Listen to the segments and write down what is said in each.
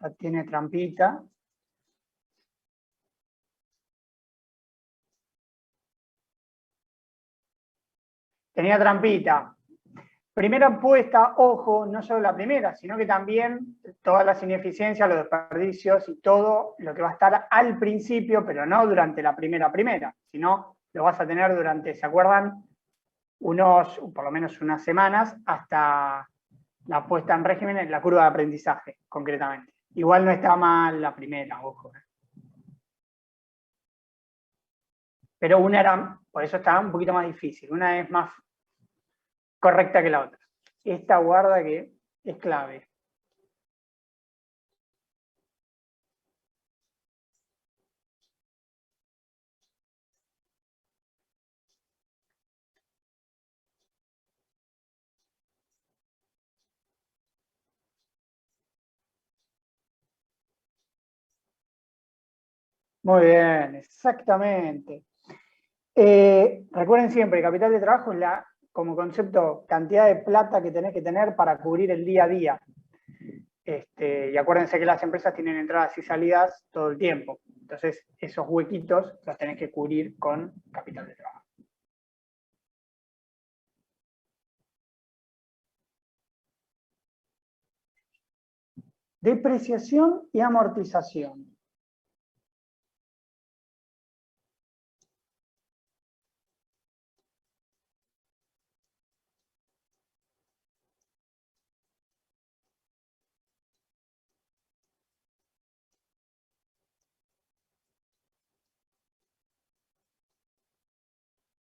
Ya tiene trampita. Tenía trampita. Primera apuesta, ojo, no solo la primera, sino que también todas las ineficiencias, los desperdicios y todo lo que va a estar al principio, pero no durante la primera, sino lo vas a tener durante, ¿se acuerdan? Por lo menos unas semanas, hasta la puesta en régimen en la curva de aprendizaje, concretamente. Igual no está mal la primera, ojo. Pero una era, por eso estaba un poquito más difícil, una es más correcta que la otra. Esta guarda que es clave. Muy bien, exactamente. Recuerden siempre, capital de trabajo es como concepto, cantidad de plata que tenés que tener para cubrir el día a día. Y acuérdense que las empresas tienen entradas y salidas todo el tiempo. Entonces, esos huequitos los tenés que cubrir con capital de trabajo. Depreciación y amortización.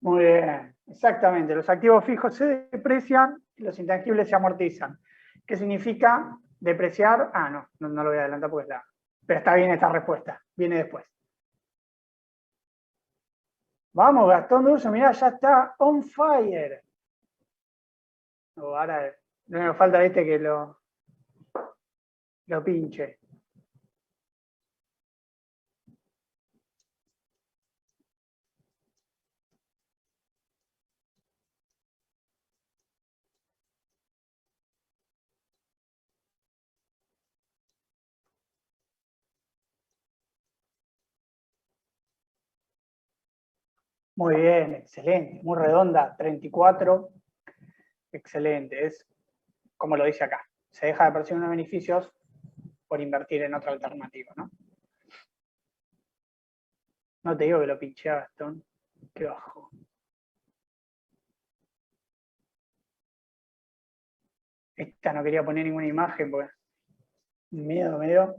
Muy bien, exactamente. Los activos fijos se deprecian y los intangibles se amortizan. ¿Qué significa depreciar? No lo voy a adelantar porque es la... Pero está bien esta respuesta, viene después. Vamos, Gastón Durso, mirá, ya está on fire. Ahora no me falta que lo pinche. Muy bien, excelente, muy redonda, 34. Excelente, es como lo dice acá. Se deja de percibir unos beneficios por invertir en otra alternativa, ¿no? No te digo que lo pinché a Gastón. Qué bajo. Esta no quería poner ninguna imagen porque miedo me dio.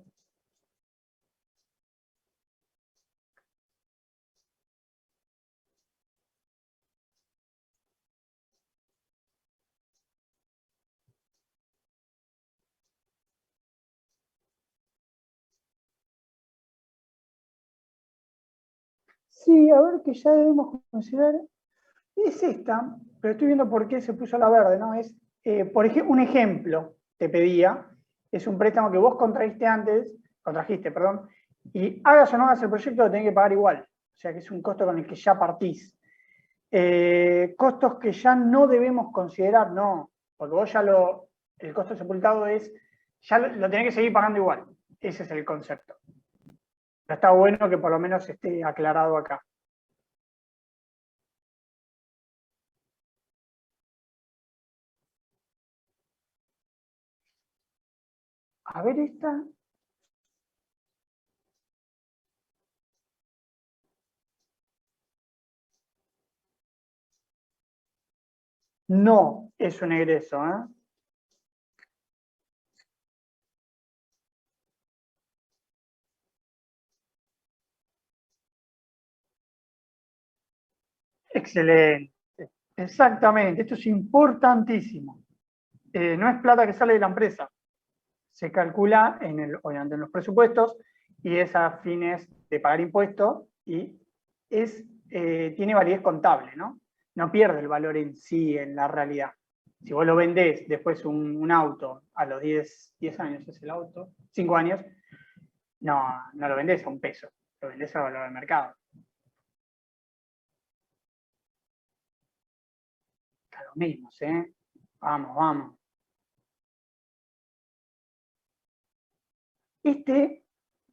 Sí, a ver, que ya debemos considerar. Es esta, pero estoy viendo por qué se puso la verde, ¿no? Es, por ejemplo, un ejemplo te pedía, es un préstamo que vos contrajiste, perdón, y hagas o no hagas el proyecto lo tenés que pagar igual. O sea que es un costo con el que ya partís. Costos que ya no debemos considerar, no, porque vos ya el costo sepultado es, ya lo tenés que seguir pagando igual. Ese es el concepto. Pero está bueno que por lo menos esté aclarado acá. A ver esta. No es un egreso, ¿eh? Excelente. Exactamente, esto es importantísimo. No es plata que sale de la empresa. Se calcula obviamente en los presupuestos y es a fines de pagar impuestos y tiene validez contable, ¿no? No pierde el valor en sí, en la realidad. Si vos lo vendés después un auto a los 10 años es el auto, 5 años, no lo vendés a $1, lo vendés a valor de mercado. A los mismos, ¿eh? Vamos, vamos.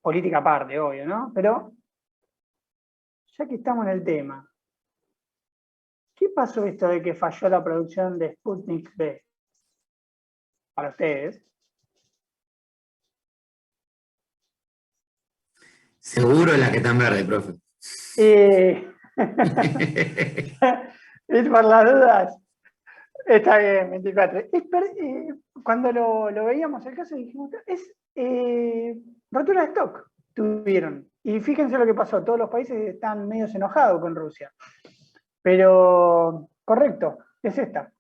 política aparte, obvio, ¿no? Pero, ya que estamos en el tema, ¿qué pasó esto de que falló la producción de Sputnik V? Para ustedes. Seguro la que está en verde, profe. Es por las dudas. Está bien, 24. Cuando lo veíamos el caso dijimos, es rotura de stock tuvieron. Y fíjense lo que pasó, todos los países están medio enojados con Rusia. Pero, correcto, es esta.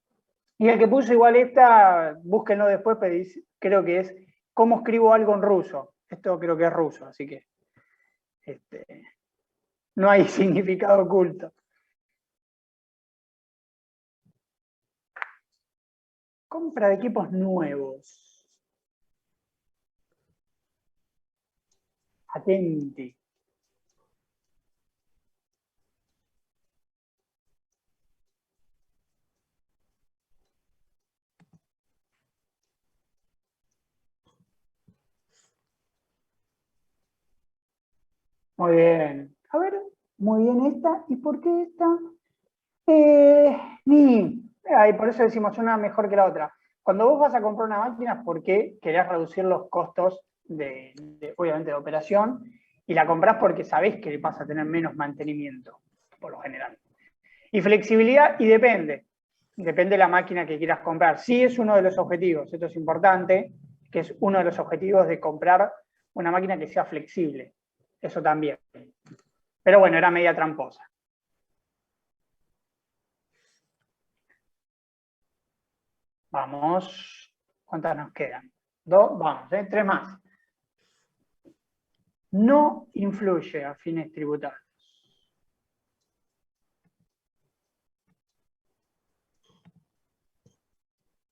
Y el que puso igual esta, búsquenlo después, pero creo que es cómo escribo algo en ruso. Esto creo que es ruso, así que no hay significado oculto. Compra de equipos nuevos. Atenti. Muy bien. A ver, muy bien esta. ¿Y por qué esta? Por eso decimos una mejor que la otra. Cuando vos vas a comprar una máquina es porque querés reducir los costos obviamente, de operación, y la comprás porque sabés que vas a tener menos mantenimiento, por lo general. Y flexibilidad, y depende de la máquina que quieras comprar. Sí es uno de los objetivos, esto es importante, que es uno de los objetivos de comprar una máquina que sea flexible. Eso también. Pero bueno, era media tramposa. Vamos. ¿Cuántas nos quedan? Dos, vamos, tres más. No influye a fines tributarios.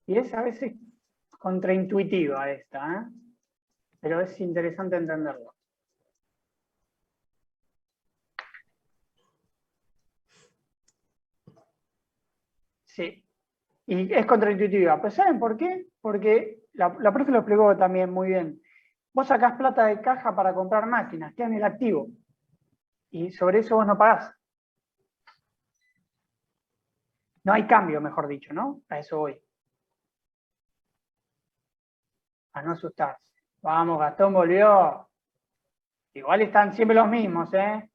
Y es a veces contraintuitiva esta, ¿eh? Pero es interesante entenderlo. Sí. Y es contraintuitiva. Pues ¿saben por qué? Porque la profe lo explicó también muy bien. Vos sacás plata de caja para comprar máquinas, queda en el activo. Y sobre eso vos no pagás. No hay cambio, mejor dicho, ¿no? A eso voy. A no asustarse. Vamos, Gastón volvió. Igual están siempre los mismos, ¿eh?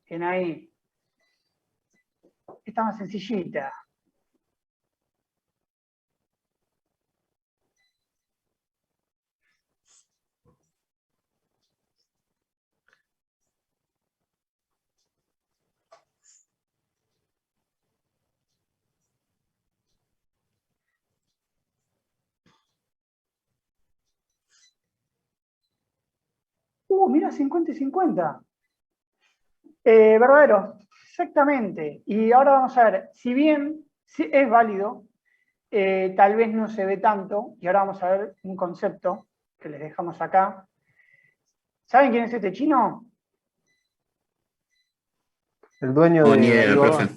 Tienen ahí. Esta más sencillita. Mira, 50 y 50. Verdadero, exactamente. Y ahora vamos a ver, si bien es válido, tal vez no se ve tanto, y ahora vamos a ver un concepto que les dejamos acá. ¿Saben quién es este chino? El dueño No, ni de idea, profe.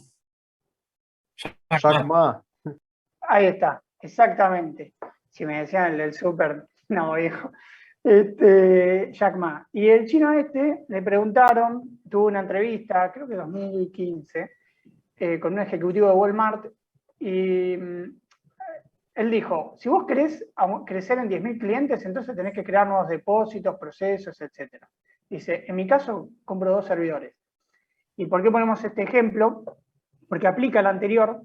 Alibaba. Jack Ma. Ahí está, exactamente. Si me decían el del súper, no, viejo. Jack Ma. Y el chino le preguntaron, tuvo una entrevista, creo que 2015, con un ejecutivo de Walmart, y él dijo, si vos querés crecer en 10.000 clientes, entonces tenés que crear nuevos depósitos, procesos, etc. Dice, en mi caso, compro 2 servidores. ¿Y por qué ponemos este ejemplo? Porque aplica el anterior,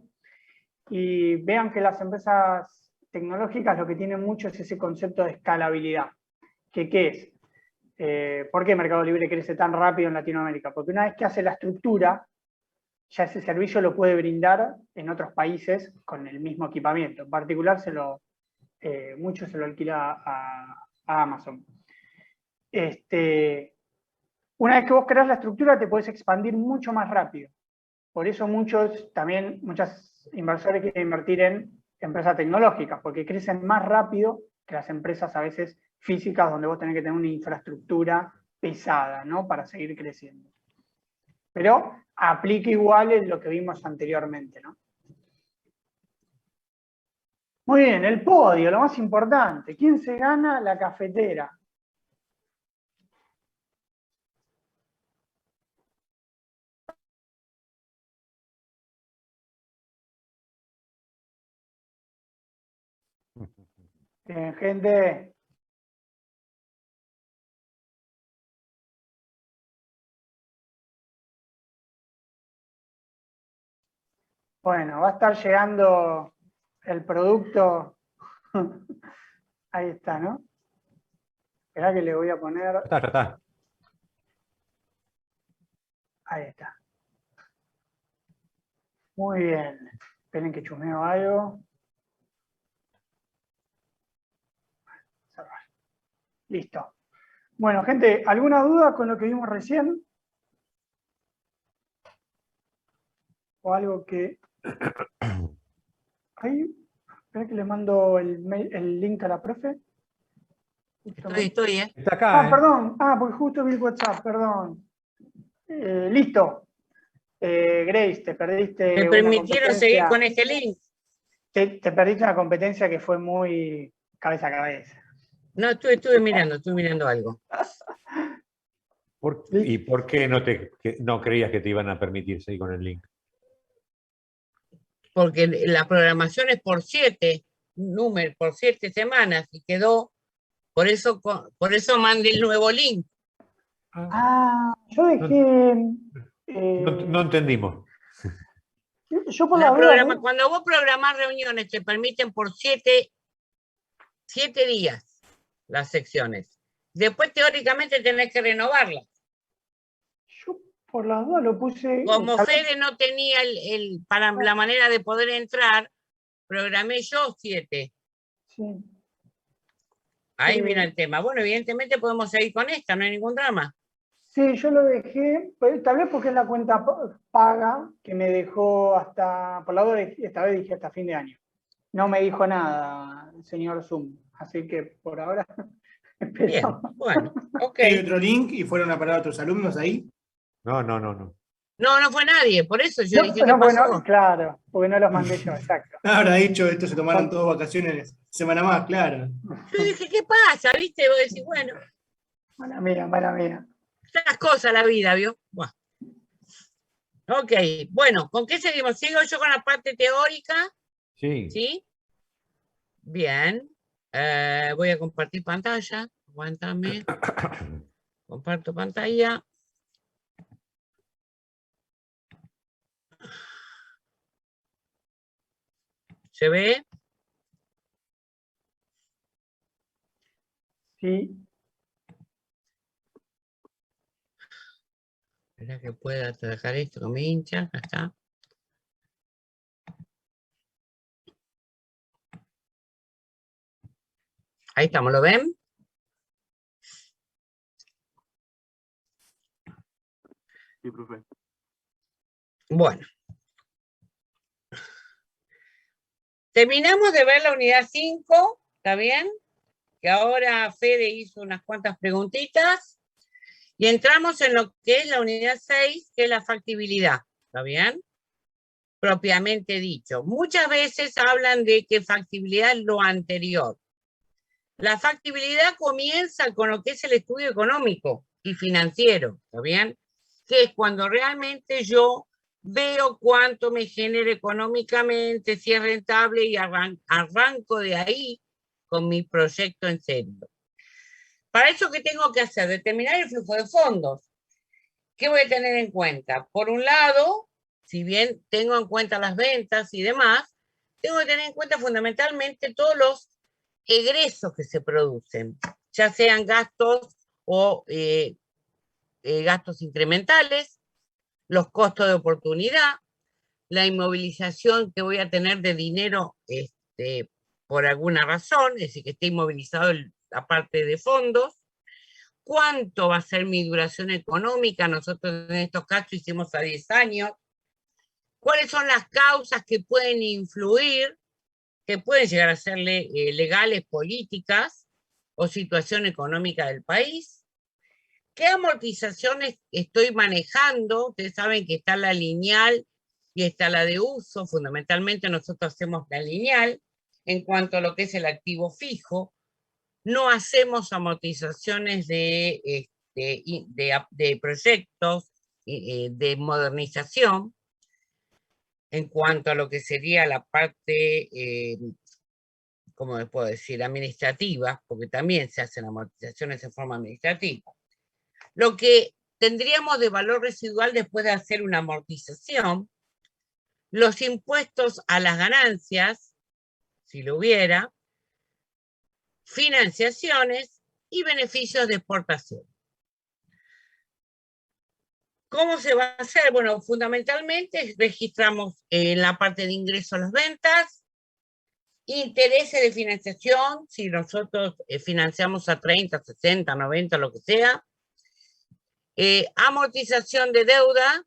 y vean que las empresas tecnológicas lo que tienen mucho es ese concepto de escalabilidad. ¿Qué es? ¿Por qué Mercado Libre crece tan rápido en Latinoamérica? Porque una vez que hace la estructura, ya ese servicio lo puede brindar en otros países con el mismo equipamiento. En particular, mucho se lo alquila a Amazon. Una vez que vos creás la estructura, te podés expandir mucho más rápido. Por eso muchos inversores quieren invertir en empresas tecnológicas, porque crecen más rápido que las empresas a veces físicas, donde vos tenés que tener una infraestructura pesada, ¿no? Para seguir creciendo. Pero aplica igual en lo que vimos anteriormente, ¿no? Muy bien, el podio, lo más importante. ¿Quién se gana la cafetera? Bien, gente. Bueno, va a estar llegando el producto. Ahí está, ¿no? Esperá que le voy a poner. Ya está. Ahí está. Muy bien. Esperen que chumeo algo. Cerrar. Listo. Bueno, gente, ¿alguna duda con lo que vimos recién? ¿O algo que... Ahí, espera que le mando el link a la profe. Estoy, ¿eh? Está acá, ¿eh? Perdón. Porque justo vi el WhatsApp, perdón. Listo. Grace, te perdiste Me una permitieron seguir competencia. con este link. Te perdiste una competencia que fue muy cabeza a cabeza. No, estuve mirando algo. ¿Y por qué no creías que te iban a permitir seguir con el link? Porque la programación es por 7 semanas y quedó, por eso mandé el nuevo link. Yo dejé... No entendimos. yo por la duda... Cuando vos programás reuniones, te permiten por 7 días las secciones. Después, teóricamente, tenés que renovarlas. Yo por la duda lo puse... Como Fede no tenía para la manera de poder entrar, programé yo 7. Sí. Ahí viene el tema. Bueno, evidentemente podemos seguir con esta, no hay ningún drama. Sí, yo lo dejé, tal vez porque es la cuenta paga que me dejó hasta, por la duda, esta vez dije hasta fin de año. No me dijo nada el señor Zoom, así que por ahora esperamos. Bien, bueno, ok. ¿Hay otro link y fueron a parar a otros alumnos ahí? No. No fue nadie, por eso yo dije, ¿qué pasó? Bueno, claro, porque no los mandé yo, exacto. Habrá dicho, estos se tomaron todas vacaciones, semana más, claro. Yo dije, ¿qué pasa? ¿Viste? Vos decís, bueno, Mala mía. estas cosas la vida, ¿vio? Bueno. Ok, bueno, ¿con qué seguimos? ¿Sigo yo con la parte teórica? Sí. ¿Sí? Bien. Voy a compartir pantalla. Aguántame. Comparto pantalla. ¿Se ve? Sí. Espera que pueda trabajar esto con mi hincha. Acá está. Ahí estamos, ¿lo ven? Sí, profe. Bueno. Terminamos de ver la unidad 5, ¿está bien? Que ahora Fede hizo unas cuantas preguntitas. Y entramos en lo que es la unidad 6, que es la factibilidad, ¿está bien? Propiamente dicho. Muchas veces hablan de que factibilidad es lo anterior. La factibilidad comienza con lo que es el estudio económico y financiero, ¿está bien? Que es cuando realmente yo veo cuánto me genera económicamente, si es rentable y arranco de ahí con mi proyecto en serio. Para eso, ¿qué tengo que hacer? Determinar el flujo de fondos. ¿Qué voy a tener en cuenta? Por un lado, si bien tengo en cuenta las ventas y demás, tengo que tener en cuenta fundamentalmente todos los egresos que se producen, ya sean gastos o gastos incrementales, los costos de oportunidad, la inmovilización que voy a tener de dinero por alguna razón, es decir, que esté inmovilizado la parte de fondos, cuánto va a ser mi duración económica, nosotros en estos casos hicimos a 10 años, cuáles son las causas que pueden influir, que pueden llegar a ser legales, políticas o situación económica del país, qué amortizaciones estoy manejando, ustedes saben que está la lineal y está la de uso, fundamentalmente nosotros hacemos la lineal en cuanto a lo que es el activo fijo, no hacemos amortizaciones de proyectos de modernización en cuanto a lo que sería la parte ¿cómo les puedo decir? Administrativas, porque también se hacen amortizaciones en forma administrativa. Lo que tendríamos de valor residual después de hacer una amortización, los impuestos a las ganancias, si lo hubiera, financiaciones y beneficios de exportación. ¿Cómo se va a hacer? Bueno, fundamentalmente registramos en la parte de ingresos las ventas, intereses de financiación, si nosotros financiamos a 30, 60, 90, lo que sea, amortización de deuda,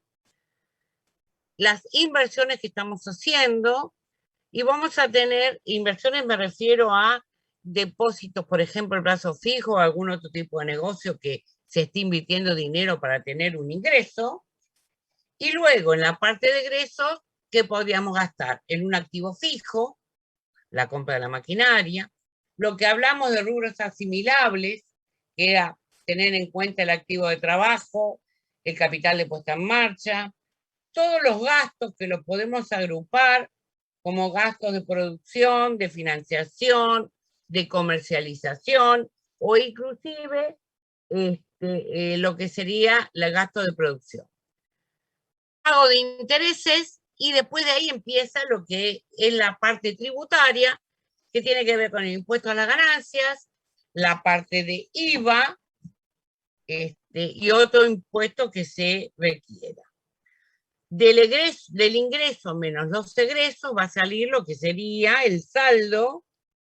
las inversiones que estamos haciendo, y vamos a tener inversiones, me refiero a depósitos, por ejemplo, el plazo fijo, o algún otro tipo de negocio que se esté invirtiendo dinero para tener un ingreso, y luego en la parte de egresos, ¿qué podríamos gastar? En un activo fijo, la compra de la maquinaria, lo que hablamos de rubros asimilables, que era tener en cuenta el activo de trabajo, el capital de puesta en marcha, todos los gastos que los podemos agrupar como gastos de producción, de financiación, de comercialización, o inclusive lo que sería el gasto de producción. Pago de intereses, y después de ahí empieza lo que es la parte tributaria, que tiene que ver con el impuesto a las ganancias, la parte de IVA, y otro impuesto que se requiera. Del ingreso menos los egresos va a salir lo que sería el saldo,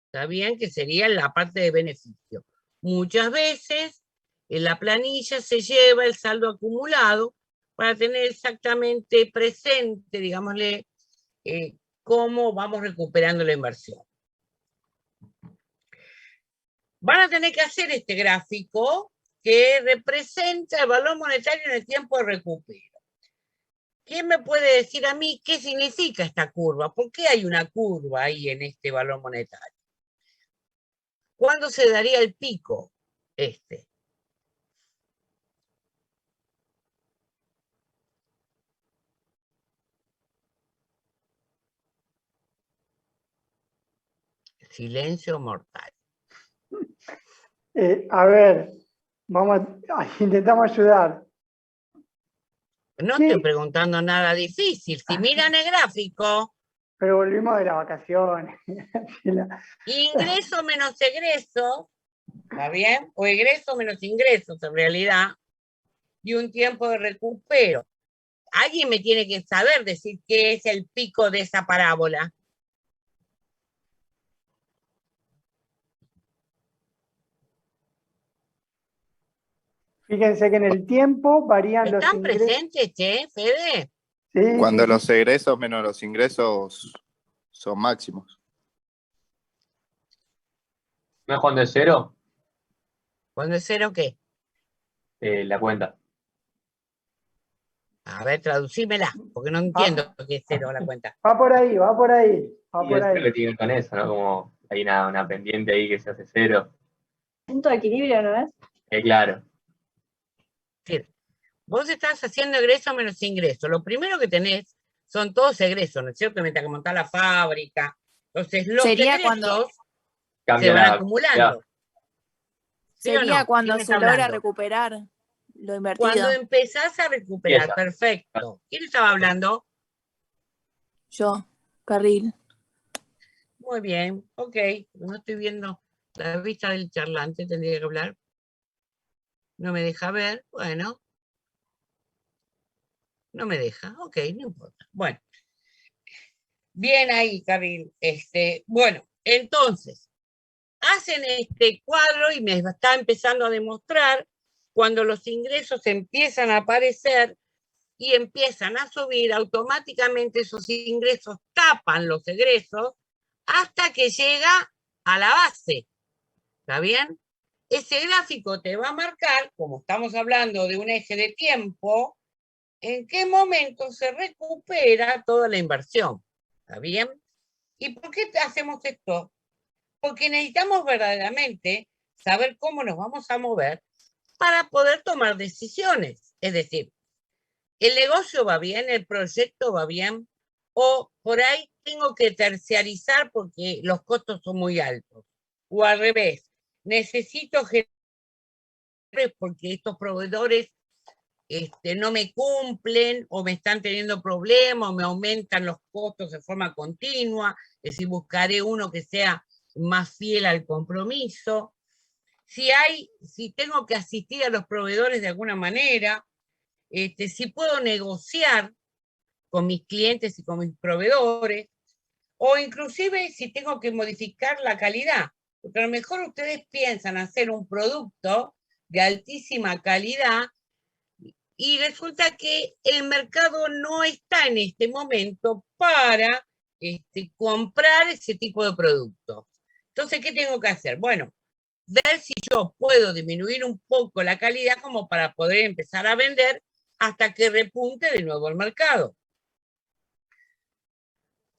¿está bien? Que sería la parte de beneficio. Muchas veces en la planilla se lleva el saldo acumulado para tener exactamente presente, digámosle, cómo vamos recuperando la inversión. Van a tener que hacer este gráfico que representa el valor monetario en el tiempo de recupero. ¿Quién me puede decir a mí qué significa esta curva? ¿Por qué hay una curva ahí en este valor monetario? ¿Cuándo se daría el pico este? Silencio mortal. A ver, intentamos ayudar. No Sí. estoy preguntando nada difícil. Si miran el gráfico, Pero volvimos de las vacaciones. ingreso menos egreso, ¿está bien? O egreso menos ingresos en realidad, y un tiempo de recupero. Alguien me tiene que saber decir qué es el pico de esa parábola. Fíjense que en el tiempo varían los ¿Están ingresos. presentes, Fede? Sí, Cuando sí, los egresos menos los ingresos son máximos. ¿No es cuando es cero? ¿Cuándo es cero qué? La cuenta. A ver, traducímela, porque no entiendo qué es cero la cuenta. Va por ahí, va por ahí. Va Y por el cero ahí. tiene que ver con eso, ¿no? Como hay una pendiente ahí que se hace cero. Punto de equilibrio, ¿no es? Claro. Es decir, vos estás haciendo egreso menos ingreso. Lo primero que tenés son todos egresos, ¿no es cierto? Mientras que montás la fábrica. Entonces, los Sería egresos cuando- se Cambia van la acumulando. ¿Sí o Sería no? cuando ¿Quién se está logra hablando? recuperar lo invertido. Cuando empezás a recuperar, Empieza. perfecto. ¿Quién estaba hablando? Yo, Carril. Muy bien, ok. No estoy viendo la vista del charlante, tendría que hablar. No me deja ver, bueno. No me deja, ok, no importa. Bueno. Bien ahí, Carril. Bueno, entonces, hacen este cuadro y me está empezando a demostrar cuando los ingresos empiezan a aparecer y empiezan a subir, automáticamente esos ingresos tapan los egresos hasta que llega a la base. ¿Está bien? Ese gráfico te va a marcar, como estamos hablando de un eje de tiempo, en qué momento se recupera toda la inversión. ¿Está bien? ¿Y por qué hacemos esto? Porque necesitamos verdaderamente saber cómo nos vamos a mover para poder tomar decisiones. Es decir, el negocio va bien, el proyecto va bien, o por ahí tengo que terciarizar porque los costos son muy altos. O al revés, necesito generar porque estos proveedores no me cumplen o me están teniendo problemas o me aumentan los costos de forma continua, es decir, buscaré uno que sea más fiel al compromiso. Si tengo que asistir a los proveedores de alguna manera, si puedo negociar con mis clientes y con mis proveedores, o inclusive si tengo que modificar la calidad, porque a lo mejor ustedes piensan hacer un producto de altísima calidad y resulta que el mercado no está en este momento para comprar ese tipo de productos. Entonces, ¿qué tengo que hacer? Bueno, ver si yo puedo disminuir un poco la calidad como para poder empezar a vender hasta que repunte de nuevo el mercado.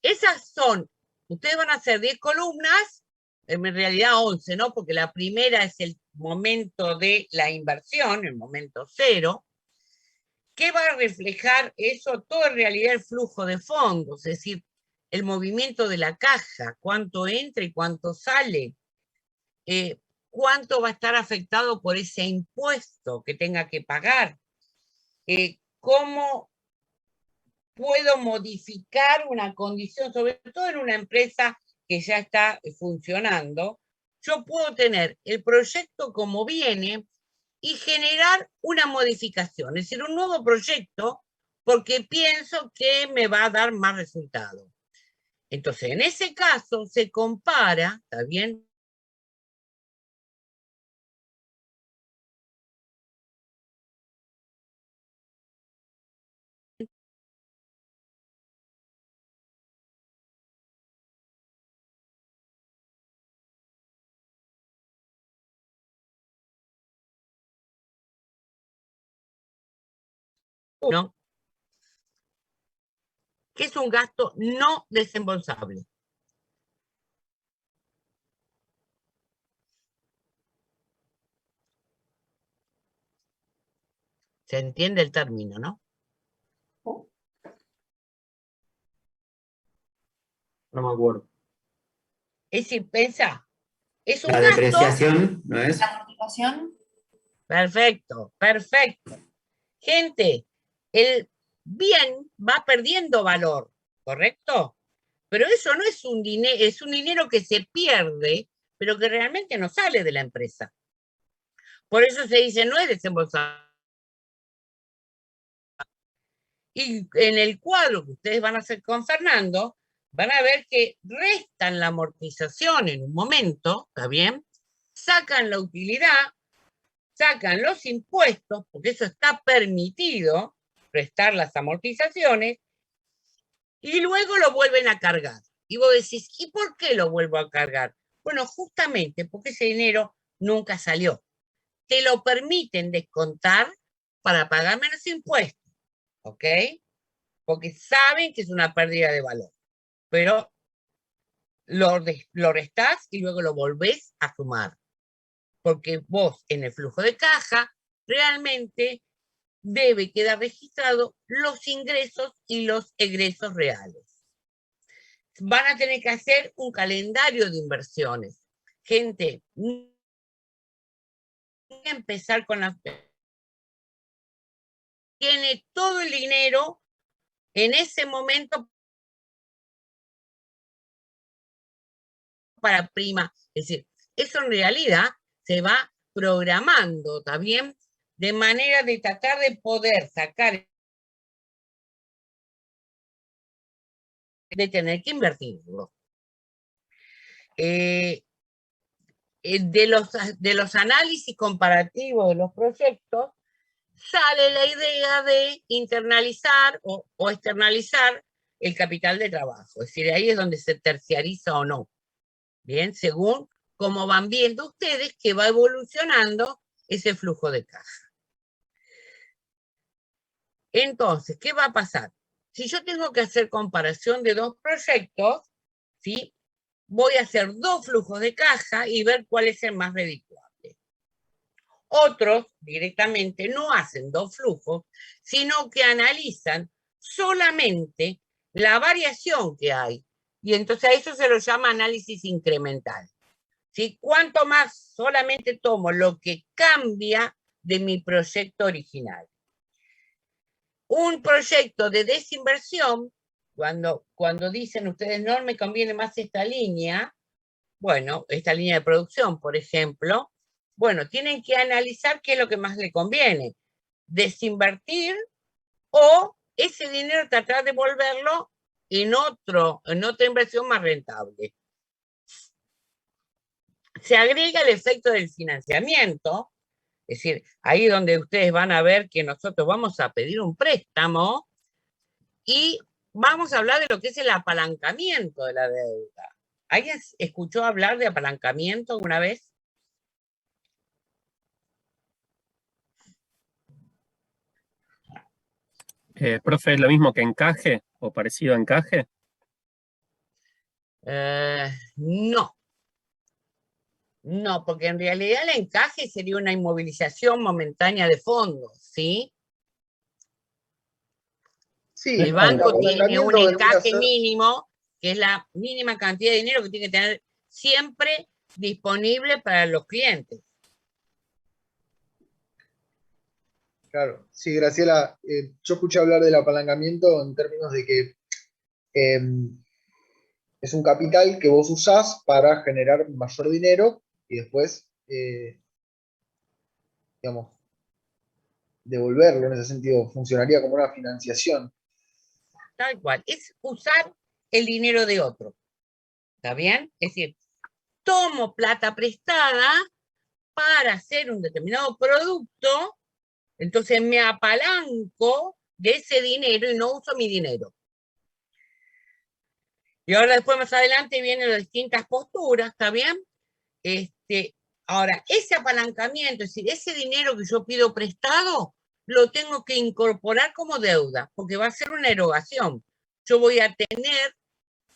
Esas son, ustedes van a hacer 10 columnas, en realidad 11, ¿no? Porque la primera es el momento de la inversión, el momento cero. ¿Qué va a reflejar eso? Todo en realidad el flujo de fondos, es decir, el movimiento de la caja, cuánto entra y cuánto sale, cuánto va a estar afectado por ese impuesto que tenga que pagar, cómo puedo modificar una condición, sobre todo en una empresa que ya está funcionando. Yo puedo tener el proyecto como viene y generar una modificación, es decir, un nuevo proyecto, porque pienso que me va a dar más resultado. Entonces, en ese caso, se compara, ¿está bien? Uno, que es un gasto no desembolsable. ¿Se entiende el término, no? No me acuerdo. Es decir, pensá, es un La gasto. depreciación, ¿no es? La amortización. Perfecto, perfecto. Gente, el bien va perdiendo valor, ¿correcto? Pero eso no es un dinero, es un dinero que se pierde, pero que realmente no sale de la empresa. Por eso se dice, no es desembolsable. Y en el cuadro que ustedes van a hacer con Fernando, van a ver que restan la amortización en un momento, ¿está bien? Sacan la utilidad, sacan los impuestos, porque eso está permitido, restar las amortizaciones, y luego lo vuelven a cargar. Y vos decís, ¿y por qué lo vuelvo a cargar? Bueno, justamente porque ese dinero nunca salió. Te lo permiten descontar para pagar menos impuestos, ¿ok? Porque saben que es una pérdida de valor, pero lo restás y luego lo volvés a sumar. Porque vos en el flujo de caja realmente debe quedar registrado los ingresos y los egresos reales. Van a tener que hacer un calendario de inversiones. Gente, empezar con la... Tiene todo el dinero en ese momento para prima. Es decir, eso en realidad se va programando, ¿está bien? De manera de tratar de poder sacar, de tener que invertirlo. De los análisis comparativos de los proyectos, sale la idea de internalizar o externalizar el capital de trabajo. Es decir, ahí es donde se terciariza o no. Bien, según cómo van viendo ustedes que va evolucionando ese flujo de caja. Entonces, ¿qué va a pasar? Si yo tengo que hacer comparación de dos proyectos, ¿sí? Voy a hacer dos flujos de caja y ver cuál es el más redituable. Otros directamente no hacen dos flujos, sino que analizan solamente la variación que hay. Y entonces a eso se lo llama análisis incremental. ¿Sí? Cuanto más solamente tomo lo que cambia de mi proyecto original. Un proyecto de desinversión, cuando dicen ustedes no me conviene más esta línea, bueno, esta línea de producción, por ejemplo, bueno, tienen que analizar qué es lo que más le conviene. Desinvertir o ese dinero tratar de devolverlo en otra inversión más rentable. Se agrega el efecto del financiamiento, es decir, ahí donde ustedes van a ver que nosotros vamos a pedir un préstamo y vamos a hablar de lo que es el apalancamiento de la deuda. ¿Alguien escuchó hablar de apalancamiento alguna vez? Profe, ¿es lo mismo que encaje o parecido a encaje? No. No, porque en realidad el encaje sería una inmovilización momentánea de fondos, ¿sí? Sí, El banco el tiene un apalancamiento vendría a encaje ser- mínimo, que es la mínima cantidad de dinero que tiene que tener siempre disponible para los clientes. Claro, sí, Graciela, yo escuché hablar del apalancamiento en términos de que es un capital que vos usás para generar mayor dinero y después, digamos, devolverlo en ese sentido. Funcionaría como una financiación. Tal cual. Es usar el dinero de otro. ¿Está bien? Es decir, tomo plata prestada para hacer un determinado producto, entonces me apalanco de ese dinero y no uso mi dinero. Y ahora después más adelante vienen las distintas posturas, ¿está bien? Ahora, ese apalancamiento, es decir, ese dinero que yo pido prestado, lo tengo que incorporar como deuda, porque va a ser una erogación. Yo voy a tener,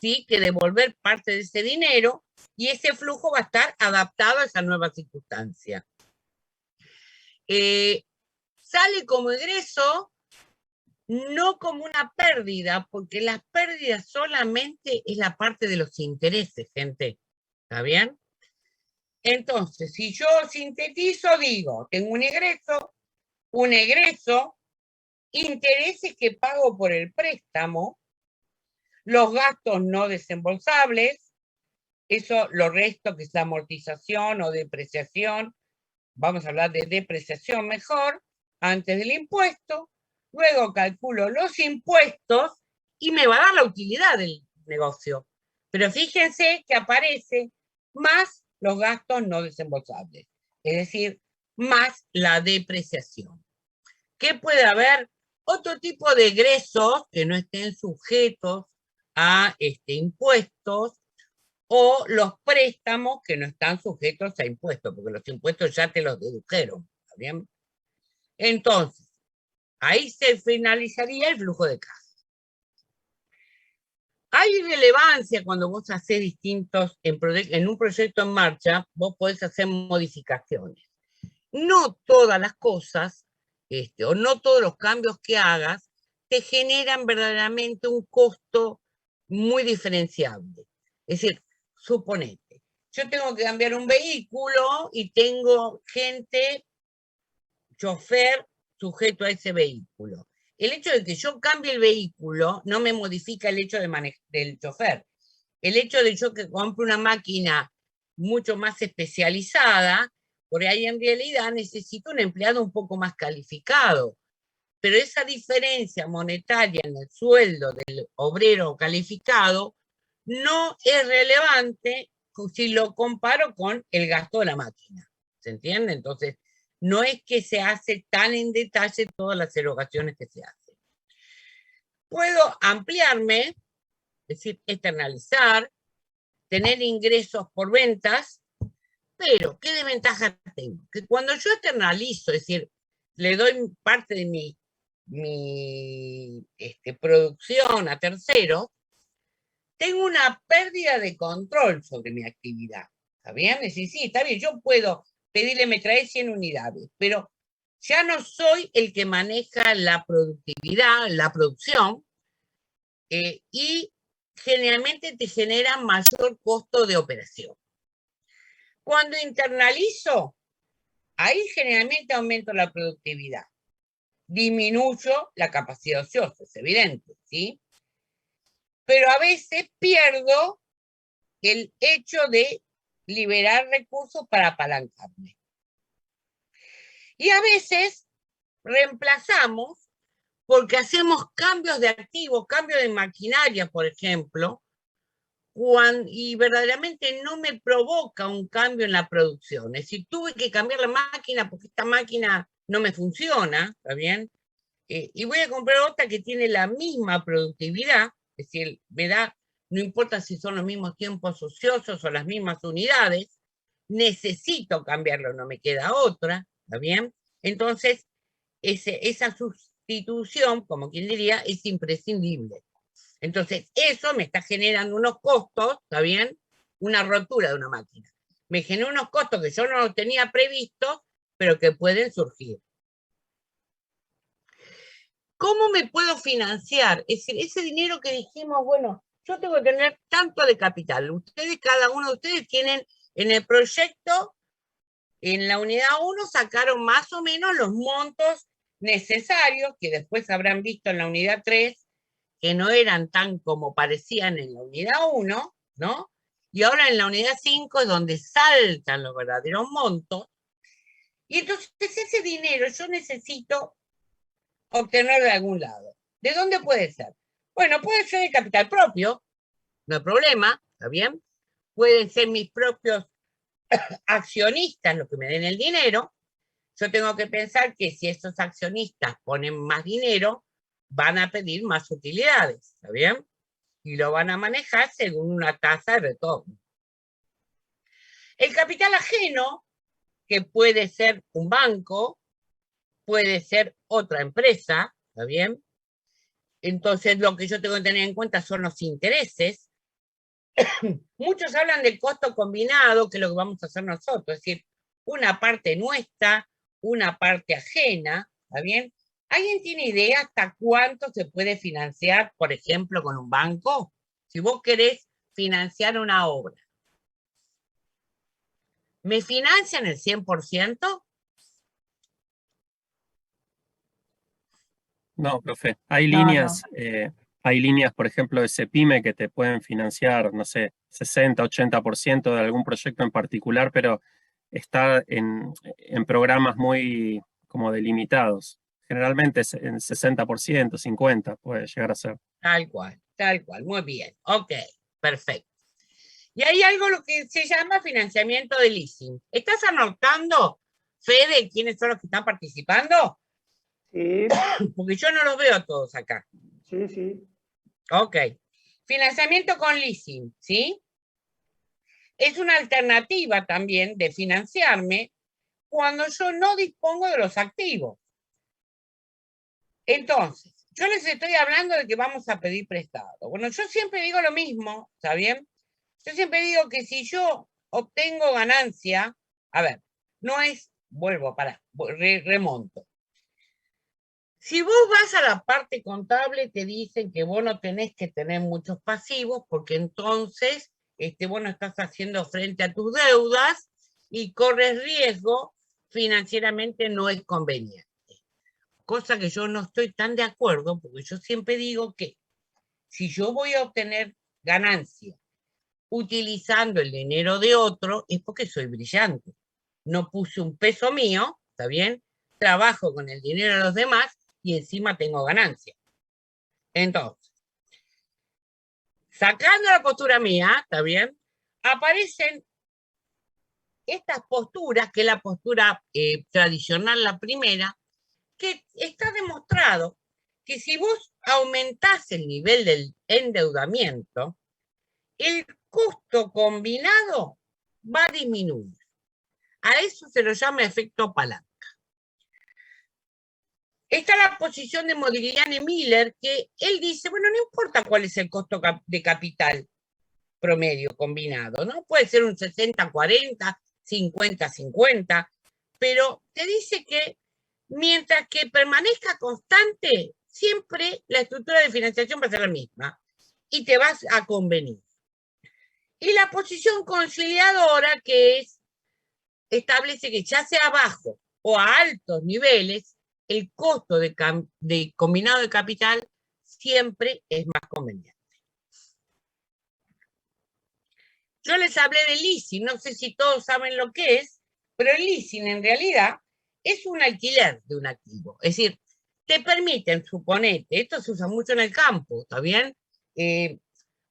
¿sí?, que devolver parte de ese dinero y ese flujo va a estar adaptado a esa nueva circunstancia. Sale como egreso, no como una pérdida, porque las pérdidas solamente es la parte de los intereses, gente. ¿Está bien? Entonces, si yo sintetizo, digo, tengo un egreso, intereses que pago por el préstamo, los gastos no desembolsables, eso lo resto que es la amortización o depreciación, vamos a hablar de depreciación mejor, antes del impuesto, luego calculo los impuestos y me va a dar la utilidad del negocio. Pero fíjense que aparece más los gastos no desembolsables, es decir, más la depreciación. ¿Qué puede haber? Otro tipo de egresos que no estén sujetos a impuestos, o los préstamos que no están sujetos a impuestos, porque los impuestos ya te los dedujeron, ¿está bien? Entonces, ahí se finalizaría el flujo de caja. Hay relevancia cuando vos haces distintos, en un proyecto en marcha, vos podés hacer modificaciones. No todas las cosas, o no todos los cambios que hagas, te generan verdaderamente un costo muy diferenciable. Es decir, suponete, yo tengo que cambiar un vehículo y tengo gente, chofer, sujeto a ese vehículo. El hecho de que yo cambie el vehículo no me modifica el hecho del chofer. El hecho de yo que compre una máquina mucho más especializada, por ahí en realidad necesito un empleado un poco más calificado. Pero esa diferencia monetaria en el sueldo del obrero calificado no es relevante si lo comparo con el gasto de la máquina. ¿Se entiende? Entonces, no es que se hace tan en detalle todas las erogaciones que se hacen. Puedo ampliarme, es decir, externalizar, tener ingresos por ventas, pero ¿qué desventaja tengo? Que cuando yo externalizo, es decir, le doy parte de mi producción a terceros, tengo una pérdida de control sobre mi actividad. ¿Está bien? Es decir, sí, está bien, yo puedo pedirle, me trae 100 unidades, pero ya no soy el que maneja la productividad, la producción, y generalmente te genera mayor costo de operación. Cuando internalizo, ahí generalmente aumento la productividad. Disminuyo la capacidad ociosa, es evidente, ¿sí? Pero a veces pierdo el hecho de liberar recursos para apalancarme. Y a veces reemplazamos porque hacemos cambios de activos, cambios de maquinaria, por ejemplo, y verdaderamente no me provoca un cambio en la producción. Es decir, tuve que cambiar la máquina porque esta máquina no me funciona, ¿está bien? Y voy a comprar otra que tiene la misma productividad, es decir, me da, no importa si son los mismos tiempos ociosos o las mismas unidades, necesito cambiarlo, no me queda otra, ¿está bien? Entonces, esa sustitución, como quien diría, es imprescindible. Entonces, eso me está generando unos costos, ¿está bien? Una rotura de una máquina. Me genera unos costos que yo no los tenía previstos, pero que pueden surgir. ¿Cómo me puedo financiar? Es decir, ese dinero que dijimos, bueno, yo tengo que tener tanto de capital. Ustedes, cada uno de ustedes tienen en el proyecto, en la unidad 1, sacaron más o menos los montos necesarios, que después habrán visto en la unidad 3, que no eran tan como parecían en la unidad 1, ¿no? Y ahora en la unidad 5 es donde saltan los verdaderos montos. Y entonces ese dinero yo necesito obtenerlo de algún lado. ¿De dónde puede ser? Bueno, puede ser de capital propio, no hay problema, ¿está bien? Pueden ser mis propios accionistas los que me den el dinero. Yo tengo que pensar que si esos accionistas ponen más dinero, van a pedir más utilidades, ¿está bien? Y lo van a manejar según una tasa de retorno. El capital ajeno, que puede ser un banco, puede ser otra empresa, ¿está bien? Entonces lo que yo tengo que tener en cuenta son los intereses. Muchos hablan del costo combinado, que es lo que vamos a hacer nosotros, es decir, una parte nuestra, una parte ajena, ¿está bien? ¿Alguien tiene idea hasta cuánto se puede financiar, por ejemplo, con un banco? Si vos querés financiar una obra, ¿me financian el 100%? No, profe, hay No, líneas, por ejemplo, de CEPIME que te pueden financiar, no sé, 60, 80% de algún proyecto en particular, pero está en programas muy como delimitados. Generalmente es en 60%, 50% puede llegar a ser. Tal cual, muy bien, ok, perfecto. Y hay algo lo que se llama financiamiento de leasing. ¿Estás anotando, Fede, quiénes son los que están participando? Sí, Porque yo no los veo a todos acá. sí, sí. Ok. Financiamiento con leasing, ¿sí? Es una alternativa también de financiarme cuando yo no dispongo de los activos. Entonces, yo les estoy hablando de que vamos a pedir prestado. Bueno, yo siempre digo lo mismo, ¿está bien? Yo siempre digo que si yo obtengo ganancia, a ver, no es, remonto. Si vos vas a la parte contable, te dicen que vos no tenés que tener muchos pasivos porque entonces vos no estás haciendo frente a tus deudas y corres riesgo, financieramente no es conveniente. Cosa que yo no estoy tan de acuerdo, porque yo siempre digo que si yo voy a obtener ganancia utilizando el dinero de otro, es porque soy brillante. No puse un peso mío, ¿está bien? Trabajo con el dinero de los demás y encima tengo ganancia. Entonces, sacando la postura mía, ¿está bien? Aparecen estas posturas, que es la postura tradicional, la primera, que está demostrado que si vos aumentás el nivel del endeudamiento, el costo combinado va a disminuir. A eso se lo llama efecto palanca. Está la posición de Modigliani Miller, que él dice, bueno, no importa cuál es el costo de capital promedio combinado, ¿no? Puede ser un 60-40, 50-50, pero te dice que mientras que permanezca constante, siempre la estructura de financiación va a ser la misma y te vas a convenir. Y la posición conciliadora, que establece que ya sea bajo o a altos niveles, el costo de combinado de capital siempre es más conveniente. Yo les hablé de leasing, no sé si todos saben lo que es, pero el leasing en realidad es un alquiler de un activo. Es decir, te permiten, suponete, esto se usa mucho en el campo, ¿está bien?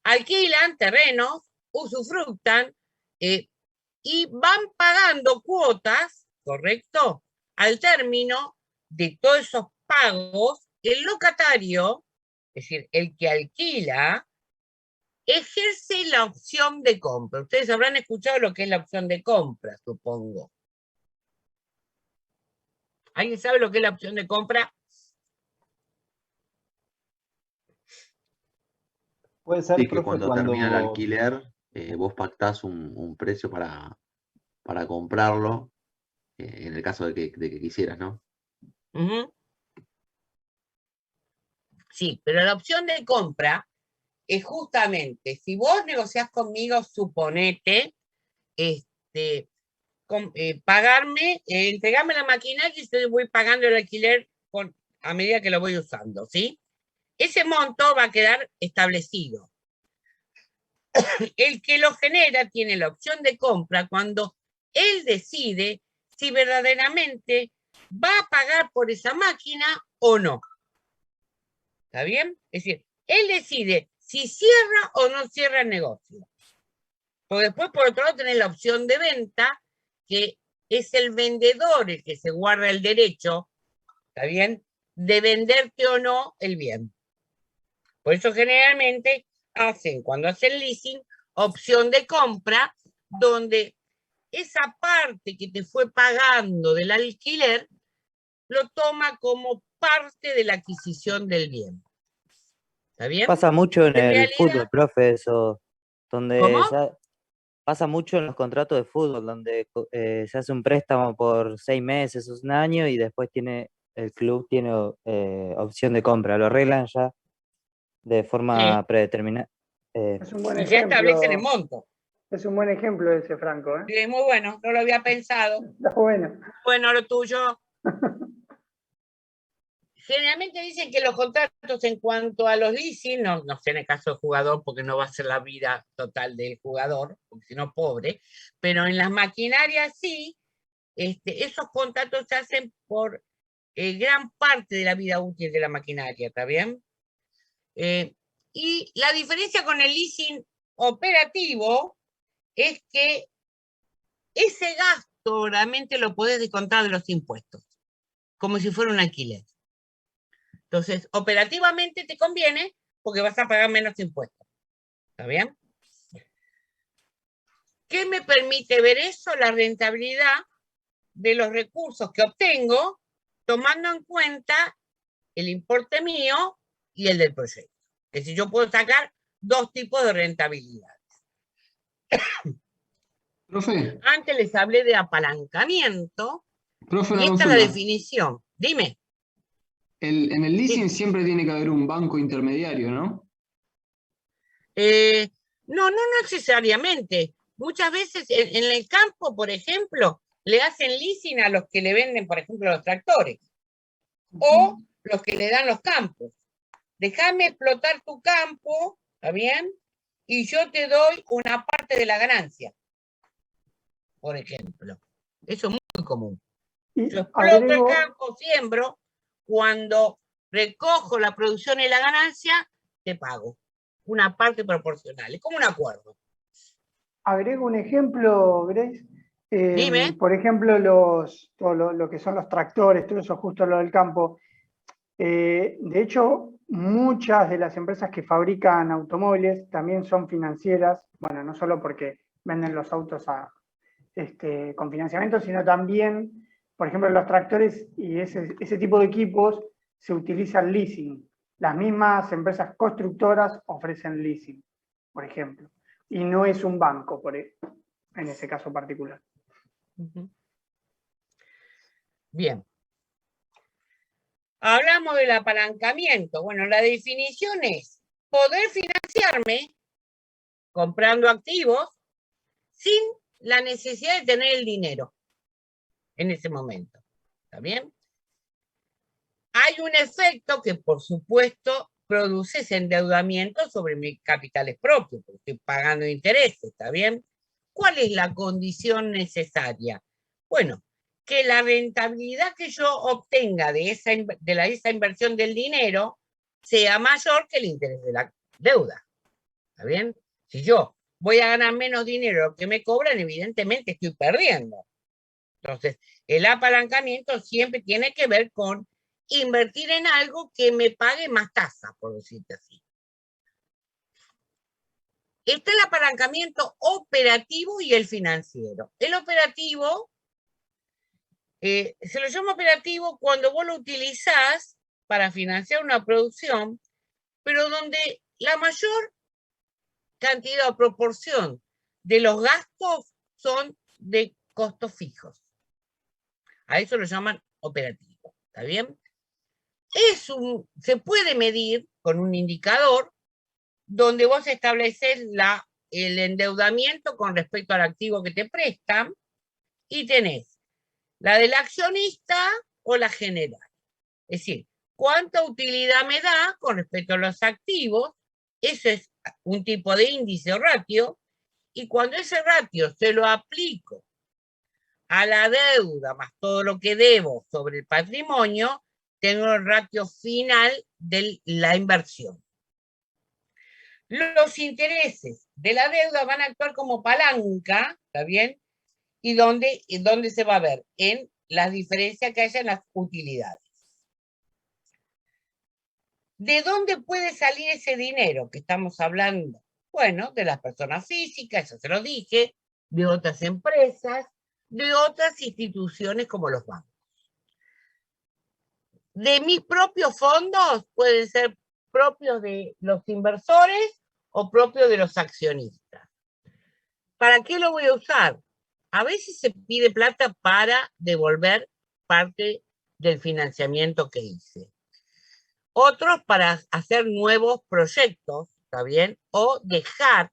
Alquilan terrenos, usufructan y van pagando cuotas, ¿correcto? Al término de todos esos pagos, el locatario, es decir, el que alquila, ejerce la opción de compra. Ustedes habrán escuchado lo que es la opción de compra, supongo. ¿Alguien sabe lo que es la opción de compra? Puede ser, Sí, que profe, cuando termina el alquiler, vos pactás un precio para comprarlo, en el caso de que quisieras, ¿no? Uh-huh. Sí, pero la opción de compra es justamente, si vos negociás conmigo, suponete, pagarme, entregarme la maquinaria y yo voy pagando el alquiler a medida que lo voy usando, ¿sí? Ese monto va a quedar establecido. El que lo genera tiene la opción de compra cuando él decide si verdaderamente va a pagar por esa máquina o no. ¿Está bien? Es decir, él decide si cierra o no cierra el negocio. Porque después, por otro lado, tenés la opción de venta, que es el vendedor el que se guarda el derecho, ¿está bien?, de venderte o no el bien. Por eso generalmente cuando hacen leasing, opción de compra, donde esa parte que te fue pagando del alquiler lo toma como parte de la adquisición del bien. ¿Está bien? Pasa mucho en el realidad, fútbol, profe, eso, donde ¿cómo? pasa mucho en los contratos de fútbol, donde se hace un préstamo por 6 meses o un año y después el club tiene opción de compra. Lo arreglan ya de forma predeterminada. Es un buen Y ya establecen el ejemplo. monto. Es un buen ejemplo ese, Franco, ¿eh? Sí, muy bueno, no lo había pensado. Está bueno. Bueno, lo tuyo. Generalmente dicen que los contratos en cuanto a los leasing, no sé en el caso del jugador, porque no va a ser la vida total del jugador, porque si no, pobre, pero en las maquinarias sí, esos contratos se hacen por gran parte de la vida útil de la maquinaria, ¿está bien? Y la diferencia con el leasing operativo es que ese gasto realmente lo podés descontar de los impuestos, como si fuera un alquiler. Entonces, operativamente te conviene porque vas a pagar menos impuestos. ¿Está bien? ¿Qué me permite ver eso? La rentabilidad de los recursos que obtengo, tomando en cuenta el importe mío y el del proyecto. Es decir, yo puedo sacar dos tipos de rentabilidad. Profe. Antes les hablé de apalancamiento. Profe, y una esta es la consulta. definición. Dime. En el leasing siempre tiene que haber un banco intermediario, ¿no? No necesariamente. Muchas veces en el campo, por ejemplo, le hacen leasing a los que le venden, por ejemplo, los tractores. O los que le dan los campos. Déjame explotar tu campo, ¿está bien? Y yo te doy una parte de la ganancia. Por ejemplo. Eso es muy común. Yo exploto el campo, siembro, cuando recojo la producción y la ganancia, te pago una parte proporcional. Es como un acuerdo. Agrego un ejemplo, Grace. Dime. Por ejemplo, lo que son los tractores, todo eso justo lo del campo. De hecho, muchas de las empresas que fabrican automóviles también son financieras, bueno, no solo porque venden los autos con financiamiento, sino también, por ejemplo, los tractores y ese tipo de equipos se utilizan leasing. Las mismas empresas constructoras ofrecen leasing, por ejemplo, y no es un banco en ese caso particular. Bien. Hablamos del apalancamiento. Bueno, la definición es poder financiarme comprando activos sin la necesidad de tener el dinero en ese momento. ¿Está bien? Hay un efecto que, por supuesto, produce ese endeudamiento sobre mis capitales propios, porque estoy pagando intereses, ¿está bien? ¿Cuál es la condición necesaria? Bueno, que la rentabilidad que yo obtenga de esa inversión del dinero sea mayor que el interés de la deuda. ¿Está bien? Si yo voy a ganar menos dinero de lo que me cobran, evidentemente estoy perdiendo. Entonces, el apalancamiento siempre tiene que ver con invertir en algo que me pague más tasa, por decirte así. Está el apalancamiento operativo y el financiero. El operativo, se lo llama operativo cuando vos lo utilizás para financiar una producción, pero donde la mayor cantidad o proporción de los gastos son de costos fijos. A eso lo llaman operativo, ¿está bien? Se puede medir con un indicador donde vos estableces el endeudamiento con respecto al activo que te prestan y tenés la del accionista o la general. Es decir, cuánta utilidad me da con respecto a los activos, eso es un tipo de índice o ratio, y cuando ese ratio se lo aplico a la deuda más todo lo que debo sobre el patrimonio, tengo el ratio final de la inversión. Los intereses de la deuda van a actuar como palanca, ¿está bien? ¿Y dónde se va a ver? En las diferencias que haya en las utilidades. ¿De dónde puede salir ese dinero que estamos hablando? Bueno, de las personas físicas, ya se lo dije, de otras empresas, de otras instituciones como los bancos. De mis propios fondos pueden ser propios de los inversores o propios de los accionistas. ¿Para qué lo voy a usar? A veces se pide plata para devolver parte del financiamiento que hice. Otros para hacer nuevos proyectos, ¿está bien? O dejar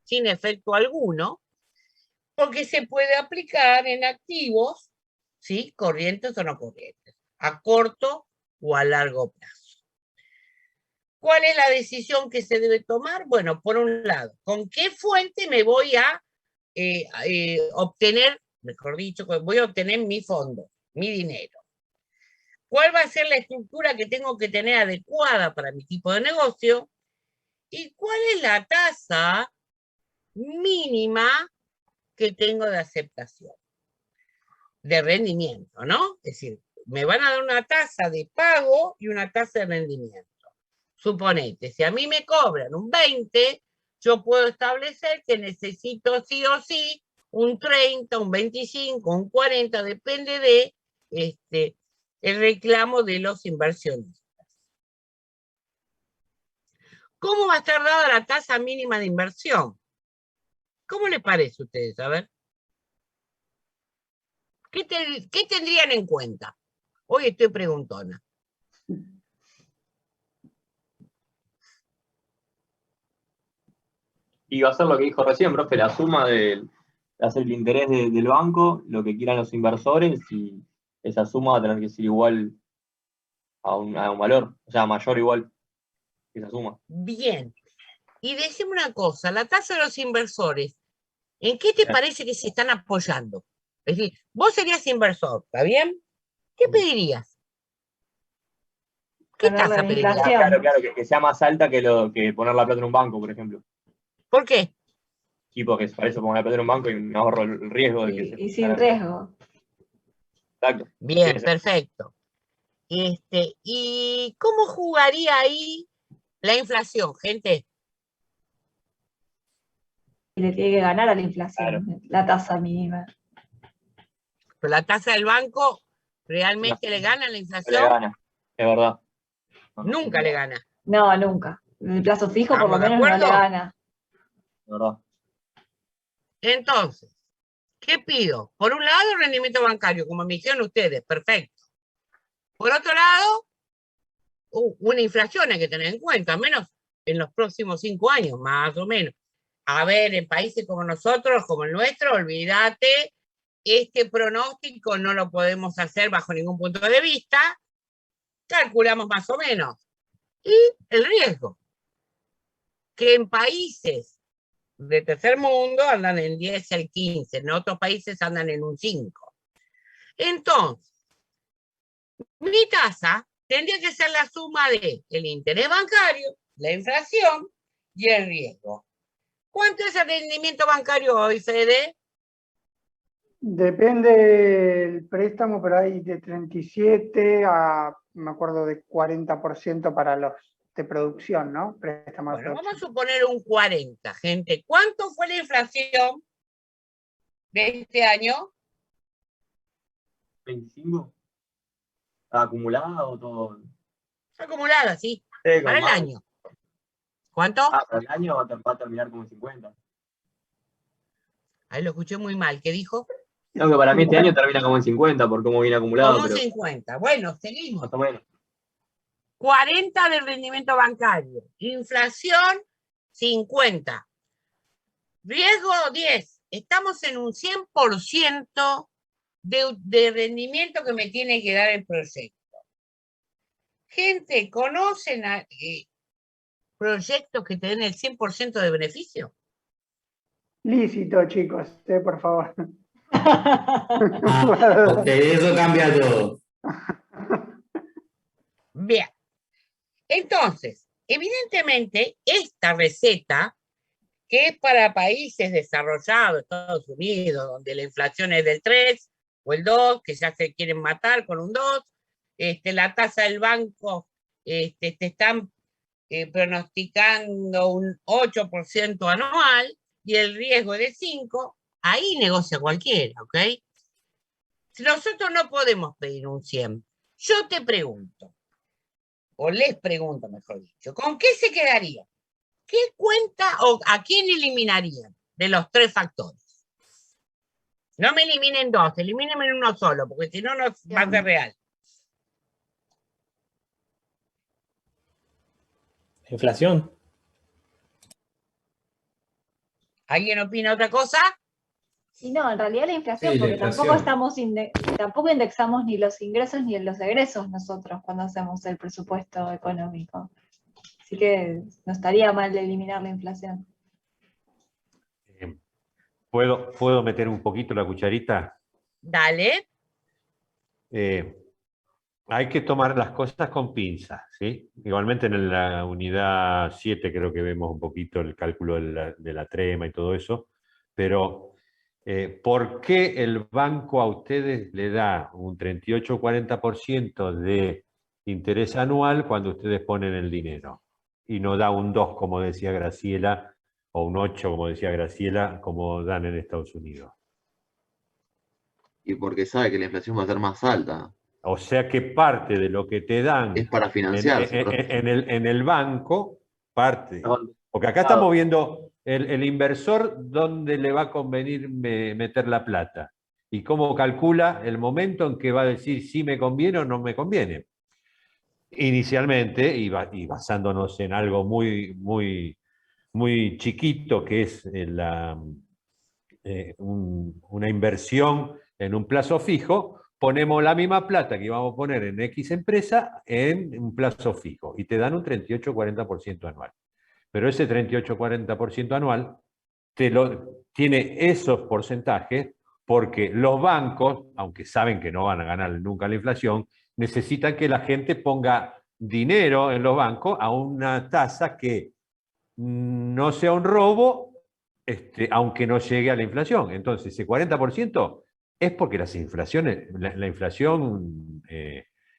sin efecto alguno, porque se puede aplicar en activos, ¿sí? Corrientes o no corrientes, a corto o a largo plazo. ¿Cuál es la decisión que se debe tomar? Bueno, por un lado, ¿con qué fuente me voy a obtener, mejor dicho, voy a obtener mi fondo, mi dinero? ¿Cuál va a ser la estructura que tengo que tener adecuada para mi tipo de negocio? ¿Y cuál es la tasa mínima que tengo de aceptación, de rendimiento, ¿no? Es decir, me van a dar una tasa de pago y una tasa de rendimiento. Suponete, si a mí me cobran un 20, yo puedo establecer que necesito sí o sí un 30, un 25, un 40, depende de el reclamo de los inversionistas. ¿Cómo va a estar dada la tasa mínima de inversión? ¿Cómo les parece a ustedes? A ver. ¿Qué tendrían en cuenta? Hoy estoy preguntona. Y va a ser lo que dijo recién, profe, la suma del el interés del banco, lo que quieran los inversores, y esa suma va a tener que ser igual a un valor, o sea, mayor igual que esa suma. Bien. Y decime una cosa, la tasa de los inversores, ¿en qué te parece que se están apoyando? Es decir, vos serías inversor, ¿está bien? ¿Qué pedirías? ¿Qué tasa pedirías? Claro, que sea más alta que poner la plata en un banco, por ejemplo. ¿Por qué? Sí, porque para eso pongo la plata en un banco y me ahorro el riesgo de que Y sin riesgo. Exacto. Bien, Sí, perfecto. ¿Y cómo jugaría ahí la inflación, gente? Y le tiene que ganar a la inflación, la tasa mínima. Pero la tasa del banco realmente le gana a la inflación. le gana, es verdad. Nunca le gana. No, nunca. En el plazo fijo por lo menos no le gana. Es verdad. Entonces, ¿qué pido? Por un lado, rendimiento bancario, como me dijeron ustedes, perfecto. Por otro lado, una inflación hay que tener en cuenta, al menos en los próximos 5 años, más o menos. A ver, en países como nosotros, como el nuestro, olvídate, este pronóstico no lo podemos hacer bajo ningún punto de vista, calculamos más o menos. Y el riesgo, que en países de tercer mundo andan en 10 al 15, en otros países andan en un 5. Entonces, mi tasa tendría que ser la suma de el interés bancario, la inflación y el riesgo. ¿Cuánto es el rendimiento bancario hoy, Fede? Depende del préstamo, pero hay de 37 a, me acuerdo, de 40% para los de producción, ¿no? Préstamo de Bueno, vamos a producción. suponer un 40, gente. ¿Cuánto fue la inflación de este año? 25. ¿Acumulado o todo? Acumulada, sí. Sí, Para el más. año. ¿Cuánto? Para el año va a terminar como 50. Ahí lo escuché muy mal. ¿Qué dijo? Creo que para mí este año termina como en 50 por cómo viene acumulado. Como Pero 50. Bueno, seguimos. más o menos. 40 de rendimiento bancario. Inflación, 50. Riesgo, 10. Estamos en un 100% de rendimiento que me tiene que dar el proyecto. Gente, ¿conocen proyectos que te den el 100% de beneficio? Lícito, chicos, por favor. Ok, eso cambia todo. Bien. Entonces, evidentemente, esta receta, que es para países desarrollados, Estados Unidos, donde la inflación es del 3 o el 2, que ya se quieren matar con un 2, la tasa del banco te están pronosticando un 8% anual y el riesgo es de 5, ahí negocia cualquiera, ¿ok? Si nosotros no podemos pedir un 100, yo te pregunto, o les pregunto, mejor dicho, ¿con qué se quedaría? ¿Qué cuenta o a quién eliminarían de los 3 factores? No me eliminen 2, elimínenme en uno solo, porque si no, no va a ser real. Inflación. ¿Alguien opina otra cosa? Y no, en realidad la inflación, Sí, la porque inflación. tampoco indexamos ni los ingresos ni los egresos nosotros cuando hacemos el presupuesto económico. Así que no estaría mal eliminar la inflación. ¿Puedo meter un poquito la cucharita? Dale. Hay que tomar las cosas con pinzas, ¿sí? Igualmente en la unidad 7 creo que vemos un poquito el cálculo de la trema y todo eso, pero ¿por qué el banco a ustedes le da un 38 o 40% de interés anual cuando ustedes ponen el dinero? Y no da un 2, como decía Graciela, o un 8, como decía Graciela, como dan en Estados Unidos. Y porque sabe que la inflación va a ser más alta. O sea que parte de lo que te dan Es para financiarse. en el banco, parte. Porque acá Claro. estamos viendo el inversor dónde le va a convenir meter la plata. Y cómo calcula el momento en que va a decir si me conviene o no me conviene. Inicialmente, y basándonos en algo muy, muy, muy chiquito, que es una inversión en un plazo fijo, ponemos la misma plata que íbamos a poner en X empresa en un plazo fijo y te dan un 38-40% anual. Pero ese 38-40% anual tiene esos porcentajes porque los bancos, aunque saben que no van a ganar nunca la inflación, necesitan que la gente ponga dinero en los bancos a una tasa que no sea un robo, aunque no llegue a la inflación. Entonces, ese 40% es porque la inflación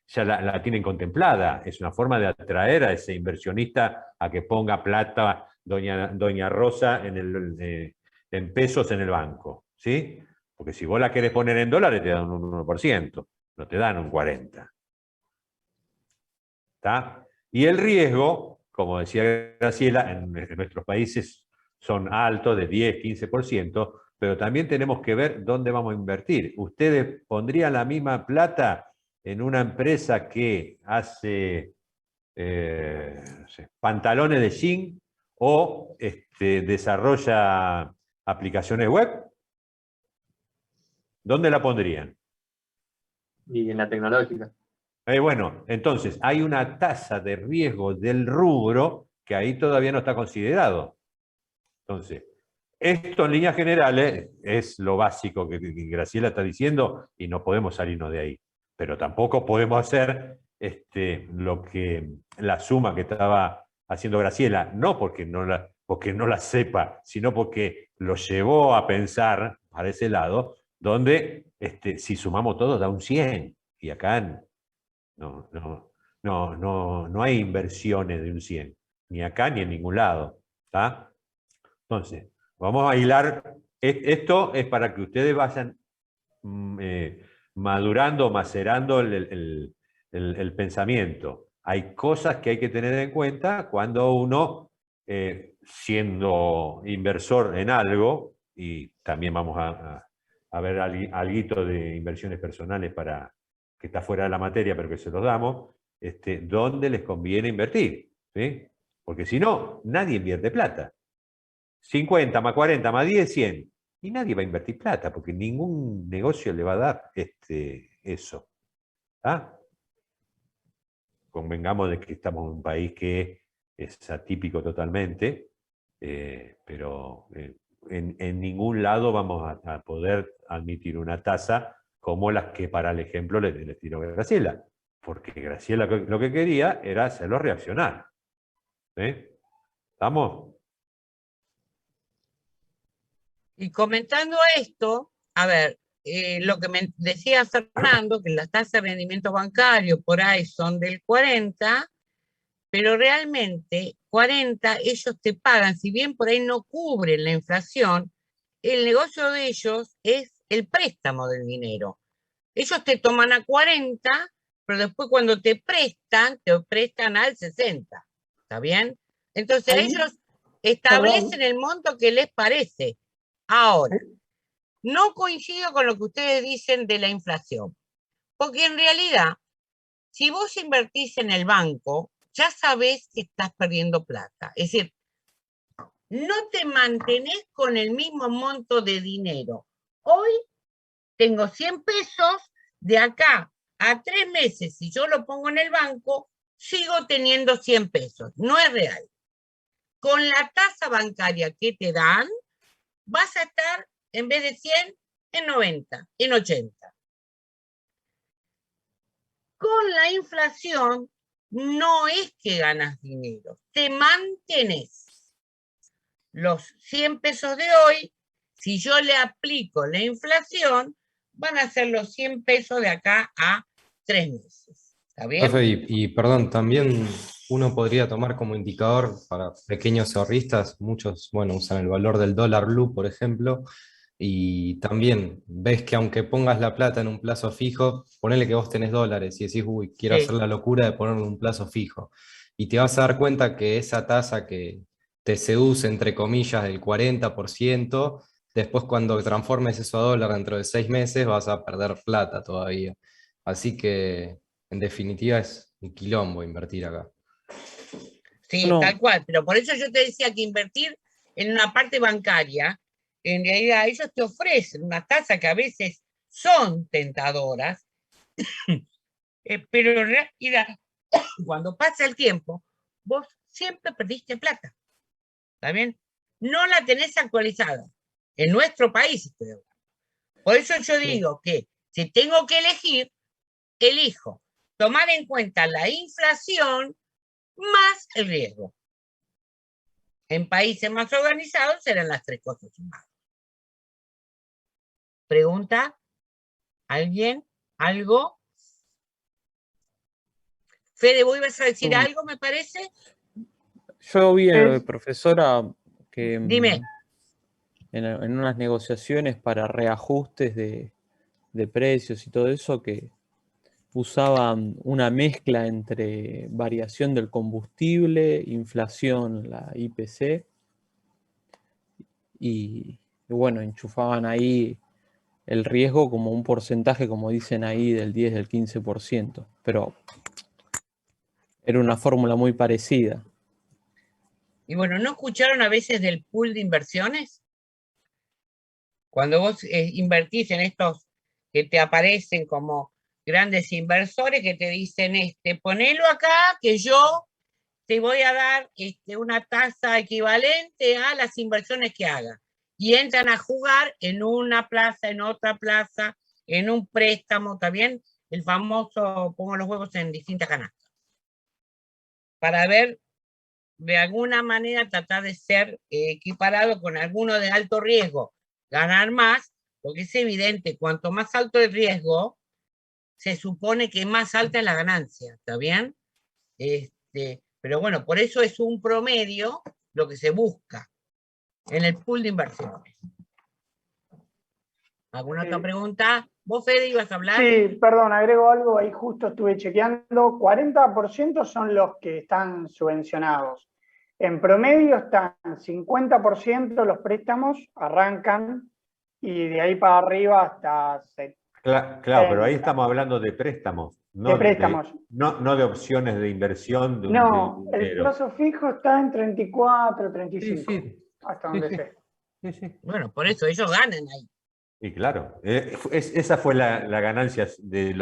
ya la tienen contemplada. Es una forma de atraer a ese inversionista a que ponga plata, doña Rosa, en pesos en el banco, ¿sí? Porque si vos la querés poner en dólares, te dan un 1%, no te dan un 40%. ¿Está? Y el riesgo, como decía Graciela, en nuestros países son altos, de 10, 15%, pero también tenemos que ver dónde vamos a invertir. ¿Ustedes pondrían la misma plata en una empresa que hace no sé, pantalones de jean o desarrolla aplicaciones web, ¿dónde la pondrían? Y en la tecnológica. Bueno, entonces hay una tasa de riesgo del rubro que ahí todavía no está considerado. Entonces, esto en líneas generales es lo básico que Graciela está diciendo y no podemos salirnos de ahí. Pero tampoco podemos hacer la suma que estaba haciendo Graciela, no porque no la sepa, sino porque lo llevó a pensar para ese lado, donde si sumamos todo da un 100. Y acá no hay inversiones de un 100, ni acá ni en ningún lado. ¿Está? Entonces, vamos a hilar. Esto es para que ustedes vayan madurando, macerando el pensamiento. Hay cosas que hay que tener en cuenta cuando uno, siendo inversor en algo, y también vamos a ver algo de inversiones personales para que está fuera de la materia, pero que se los damos, dónde les conviene invertir, ¿sí? Porque si no, nadie invierte plata. 50 más 40 más 10, 100. Y nadie va a invertir plata, porque ningún negocio le va a dar eso. ¿Ah? Convengamos de que estamos en un país que es atípico totalmente, pero en ningún lado vamos a poder admitir una tasa como las que para el ejemplo le tiró Graciela. Porque Graciela lo que quería era hacerlo reaccionar. ¿Sí? ¿Estamos? Y comentando esto, a ver, lo que me decía Fernando, que las tasas de rendimiento bancario por ahí son del 40, pero realmente 40 ellos te pagan, si bien por ahí no cubren la inflación, el negocio de ellos es el préstamo del dinero. Ellos te toman a 40, pero después cuando te prestan al 60. ¿Está bien? Entonces ellos establecen el monto que les parece. Ahora, no coincido con lo que ustedes dicen de la inflación, porque en realidad, si vos invertís en el banco, ya sabés que estás perdiendo plata. Es decir, no te mantenés con el mismo monto de dinero. Hoy tengo 100 pesos, de acá a 3 meses, si yo lo pongo en el banco, sigo teniendo 100 pesos. No es real. Con la tasa bancaria que te dan, vas a estar, en vez de 100, en 90, en 80. Con la inflación, no es que ganas dinero, te mantenés. Los 100 pesos de hoy, si yo le aplico la inflación, van a ser los 100 pesos de acá a 3 meses. ¿Está bien? Profe, y perdón, también uno podría tomar como indicador para pequeños ahorristas, muchos, bueno, usan el valor del dólar blue, por ejemplo, y también ves que aunque pongas la plata en un plazo fijo, ponele que vos tenés dólares y decís, uy, quiero Sí. hacer la locura de ponerlo en un plazo fijo, y te vas a dar cuenta que esa tasa que te seduce, entre comillas, del 40%, después cuando transformes eso a dólar dentro de 6 meses vas a perder plata todavía. Así que... En definitiva es un quilombo invertir acá. Sí, tal cual, pero por eso yo te decía que invertir en una parte bancaria, en realidad ellos te ofrecen una tasa que a veces son tentadoras, pero en realidad, cuando pasa el tiempo, vos siempre perdiste plata. ¿Está bien? No la tenés actualizada. En nuestro país estoy hablando. Por eso yo digo que si tengo que elegir, elijo tomar en cuenta la inflación más el riesgo. En países más organizados serán las 3 cosas sumadas. ¿Pregunta? ¿Alguien? ¿Algo? Fede, ¿vos ibas a decir algo, me parece? Yo vi, profesora, que Dime. en unas negociaciones para reajustes de precios y todo eso, que usaban una mezcla entre variación del combustible, inflación, la IPC, y bueno, enchufaban ahí el riesgo como un porcentaje, como dicen ahí, del 10, del 15%. Pero era una fórmula muy parecida. Y bueno, ¿no escucharon a veces del pool de inversiones? Cuando vos invertís en estos que te aparecen como grandes inversores que te dicen, ponelo acá que yo te voy a dar una tasa equivalente a las inversiones que haga. Y entran a jugar en una plaza, en otra plaza, en un préstamo, ¿está bien? El famoso, pongo los huevos en distintas canastas. Para ver, de alguna manera, tratar de ser equiparado con alguno de alto riesgo, ganar más, porque es evidente, cuanto más alto el riesgo, se supone que más alta es la ganancia, ¿está bien? Pero bueno, por eso es un promedio lo que se busca en el pool de inversiones. ¿Alguna otra pregunta? ¿Vos, Fede, ibas a hablar? Sí, perdón, agrego algo, ahí justo estuve chequeando, 40% son los que están subvencionados. En promedio están 50% los préstamos, arrancan, y de ahí para arriba hasta... Claro, pero ahí estamos hablando de préstamos, no de préstamos. No de opciones de inversión de un No, el dinero. plazo fijo está en 34, 35, hasta donde sé. Bueno, por eso ellos ganan ahí. Y claro, esa fue la ganancia del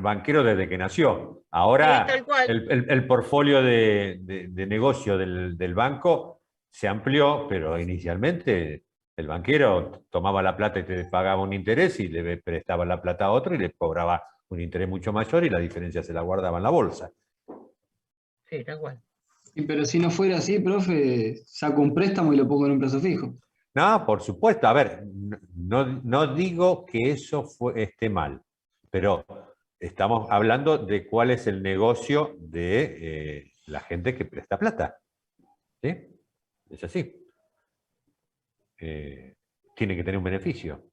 banquero desde que nació. Ahora, Sí, tal cual. el portfolio de negocio del banco se amplió, pero inicialmente el banquero tomaba la plata y te pagaba un interés y le prestaba la plata a otro y le cobraba un interés mucho mayor y la diferencia se la guardaba en la bolsa. Sí, tal cual. Pero si no fuera así, profe, saco un préstamo y lo pongo en un plazo fijo. No, por supuesto. A ver, no digo que eso esté mal, pero estamos hablando de cuál es el negocio de la gente que presta plata. ¿Sí? Es así. Tiene que tener un beneficio.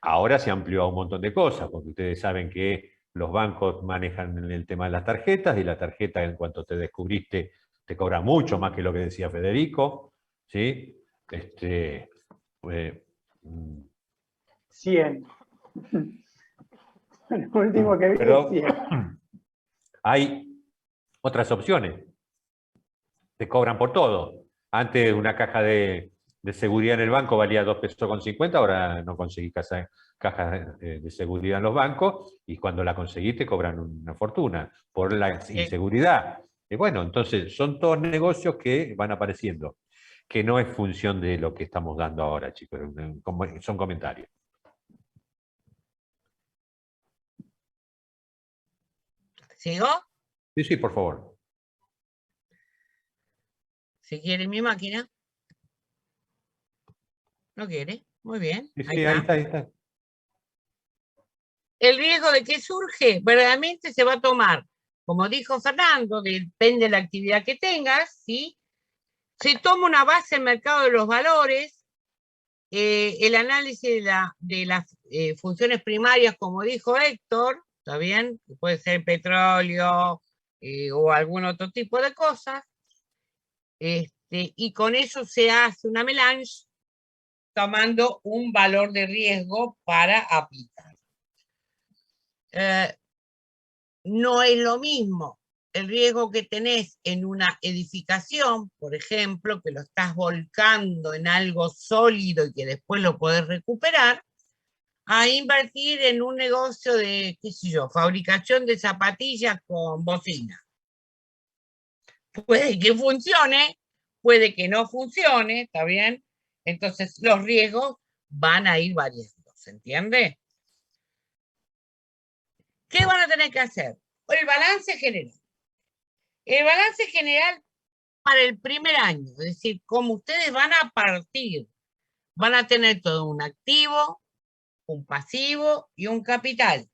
Ahora se amplió a un montón de cosas, porque ustedes saben que los bancos manejan el tema de las tarjetas y la tarjeta, en cuanto te descubriste, te cobra mucho más que lo que decía Federico. ¿Sí? 100. El último que vi Pero es 100. hay otras opciones. Te cobran por todo. Antes una caja de seguridad en el banco valía 2,50 pesos, ahora no conseguís cajas de seguridad en los bancos y cuando la conseguís te cobran una fortuna por la inseguridad. Y bueno, entonces son todos negocios que van apareciendo, que no es función de lo que estamos dando ahora, chicos, son comentarios. ¿Sigo? Sí, sí, por favor. Si quiere mi máquina. ¿No quiere? Muy bien. Sí, Ahí sí, está. ahí está. ¿El riesgo de qué surge? Verdaderamente se va a tomar, como dijo Fernando, depende de la actividad que tengas, ¿sí? Se toma una base en el mercado de los valores, el análisis de las funciones primarias, como dijo Héctor, ¿está bien? Puede ser petróleo o algún otro tipo de cosas. Y con eso se hace una melange tomando un valor de riesgo para aplicar. No es lo mismo el riesgo que tenés en una edificación, por ejemplo, que lo estás volcando en algo sólido y que después lo podés recuperar, a invertir en un negocio de, qué sé yo, fabricación de zapatillas con bocina. Puede que funcione, puede que no funcione, ¿está bien? Entonces los riesgos van a ir variando, ¿se entiende? ¿Qué van a tener que hacer? El balance general. El balance general para el primer año, es decir, como ustedes van a partir, van a tener todo un activo, un pasivo y un capital.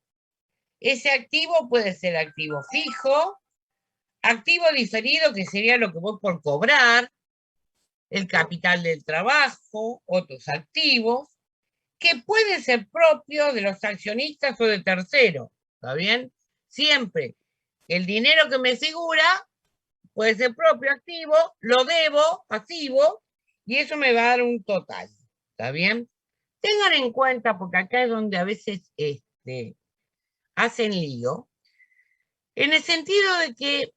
Ese activo puede ser activo fijo, activo diferido, que sería lo que voy por cobrar, el capital del trabajo, otros activos, que pueden ser propios de los accionistas o de terceros, ¿está bien? Siempre el dinero que me figura puede ser propio activo, lo debo pasivo, y eso me va a dar un total, ¿está bien? Tengan en cuenta, porque acá es donde a veces hacen lío, En el sentido de que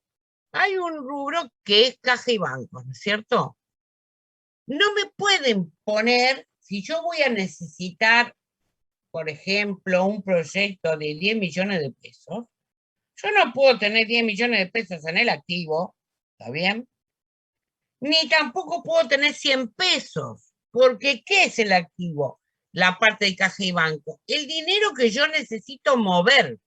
hay un rubro que es caja y bancos, ¿no es cierto? No me pueden poner, si yo voy a necesitar, por ejemplo, un proyecto de 10 millones de pesos, yo no puedo tener 10 millones de pesos en el activo, ¿está bien? Ni tampoco puedo tener 100 pesos, porque ¿qué es el activo? La parte de caja y banco. El dinero que yo necesito mover.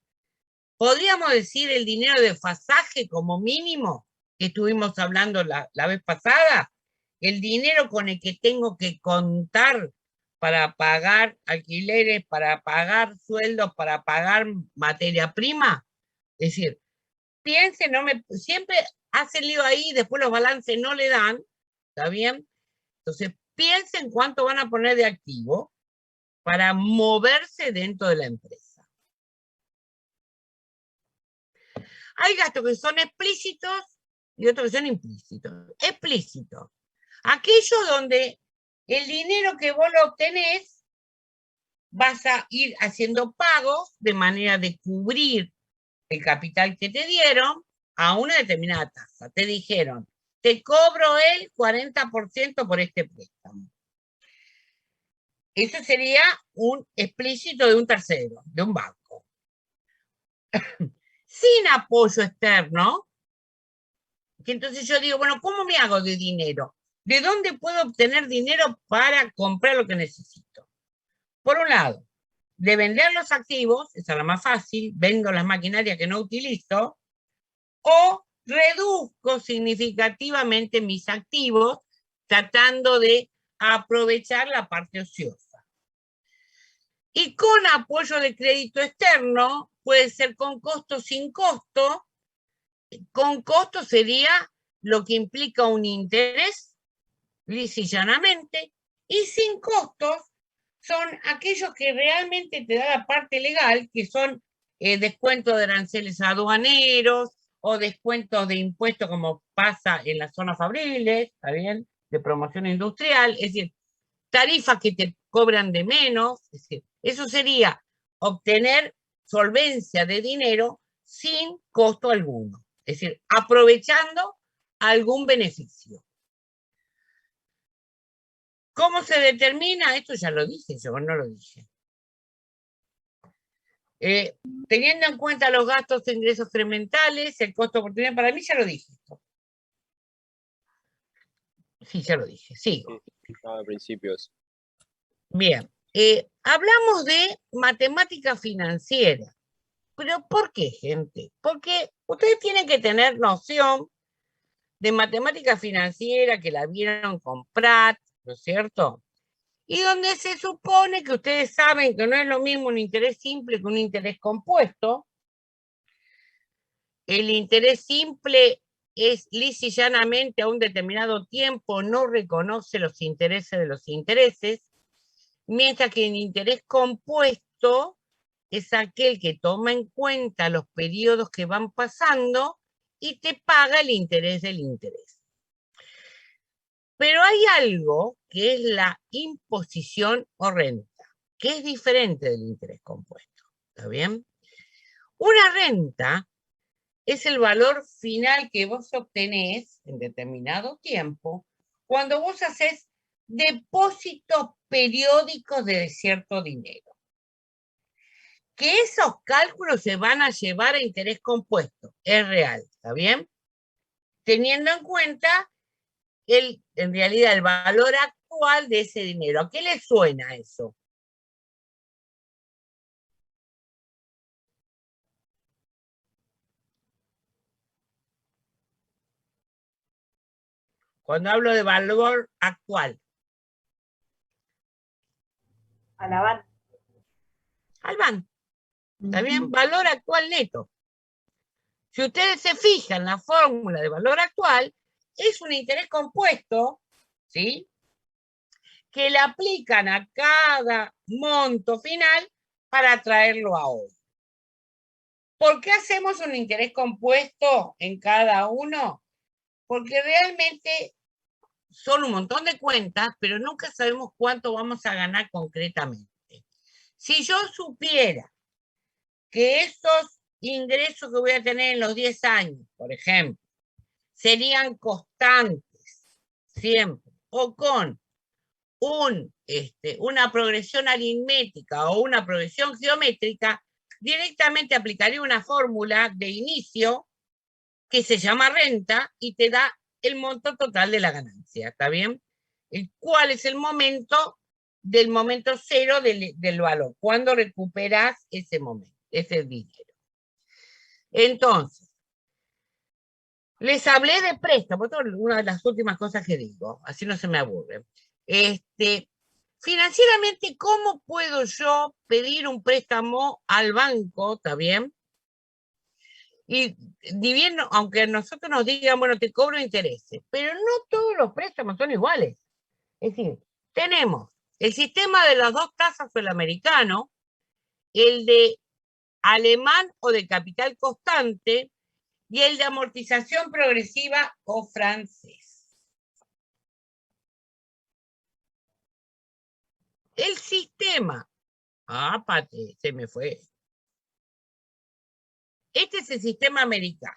Podríamos decir el dinero de pasaje como mínimo, que estuvimos hablando la vez pasada, el dinero con el que tengo que contar para pagar alquileres, para pagar sueldos, para pagar materia prima. Es decir, piensen, siempre hacen lío ahí, después los balances no le dan, ¿está bien? Entonces, piensen cuánto van a poner de activo para moverse dentro de la empresa. Hay gastos que son explícitos y otros que son implícitos. Explícitos. Aquellos donde el dinero que vos lo obtenés, vas a ir haciendo pagos de manera de cubrir el capital que te dieron a una determinada tasa. Te dijeron, te cobro el 40% por este préstamo. Eso sería un explícito de un tercero, de un banco. Sin apoyo externo, que entonces yo digo, bueno, ¿cómo me hago de dinero? ¿De dónde puedo obtener dinero para comprar lo que necesito? Por un lado, de vender los activos, esa es la más fácil, vendo las maquinarias que no utilizo, o reduzco significativamente mis activos tratando de aprovechar la parte ociosa. Y con apoyo de crédito externo, puede ser con costo, sin costo. Con costo sería lo que implica un interés, lisa y llanamente, y sin costos son aquellos que realmente te da la parte legal, que son descuentos de aranceles aduaneros o descuentos de impuestos como pasa en las zonas fabriles, ¿está bien? De promoción industrial, es decir, tarifas que te cobran de menos, es decir, eso sería obtener solvencia de dinero sin costo alguno, es decir, aprovechando algún beneficio. ¿Cómo se determina? Esto ya lo dije, yo no lo dije. Teniendo en cuenta los gastos de ingresos incrementales, el costo de oportunidad, para mí ya lo dije. Sí, ya lo dije, sigo. Sí, no, de principios. Bien, hablamos de matemática financiera. ¿Pero por qué, gente? Porque ustedes tienen que tener noción de matemática financiera, que la vieron con Pratt, ¿no es cierto? Y donde se supone que ustedes saben que no es lo mismo un interés simple que un interés compuesto. El interés simple es lisa y llanamente a un determinado tiempo, no reconoce los intereses de los intereses, mientras que el interés compuesto es aquel que toma en cuenta los periodos que van pasando y te paga el interés del interés. Pero hay algo que es la imposición o renta, que es diferente del interés compuesto. ¿Está bien? Una renta es el valor final que vos obtenés en determinado tiempo cuando vos haces depósitos periódicos de cierto dinero. Que esos cálculos se van a llevar a interés compuesto, es real, ¿está bien? Teniendo en cuenta en realidad el valor actual de ese dinero. ¿A qué le suena eso? Cuando hablo de valor actual. A la van. Al van. ¿Está bien? Valor actual neto. Si ustedes se fijan, la fórmula de valor actual es un interés compuesto, ¿sí? Que le aplican a cada monto final para traerlo a hoy. ¿Por qué hacemos un interés compuesto en cada uno? Porque realmente son un montón de cuentas, pero nunca sabemos cuánto vamos a ganar concretamente. Si yo supiera que esos ingresos que voy a tener en los 10 años, por ejemplo, serían constantes, siempre, o con una progresión aritmética o una progresión geométrica, directamente aplicaría una fórmula de inicio que se llama renta y te da el monto total de la ganancia, ¿está bien? ¿Cuál es el momento del momento cero del valor? ¿Cuándo recuperas ese momento, ese dinero? Entonces, les hablé de préstamo, esto es una de las últimas cosas que digo, así no se me aburre. Financieramente, ¿cómo puedo yo pedir un préstamo al banco? ¿Está bien? Y dividiendo, aunque nosotros nos digan, bueno, te cobro intereses, pero no todos los préstamos son iguales. Es decir, tenemos el sistema de las dos tasas sudamericano, el de alemán o de capital constante, y el de amortización progresiva o francés. El sistema, Pate, se me fue. Este es el sistema americano.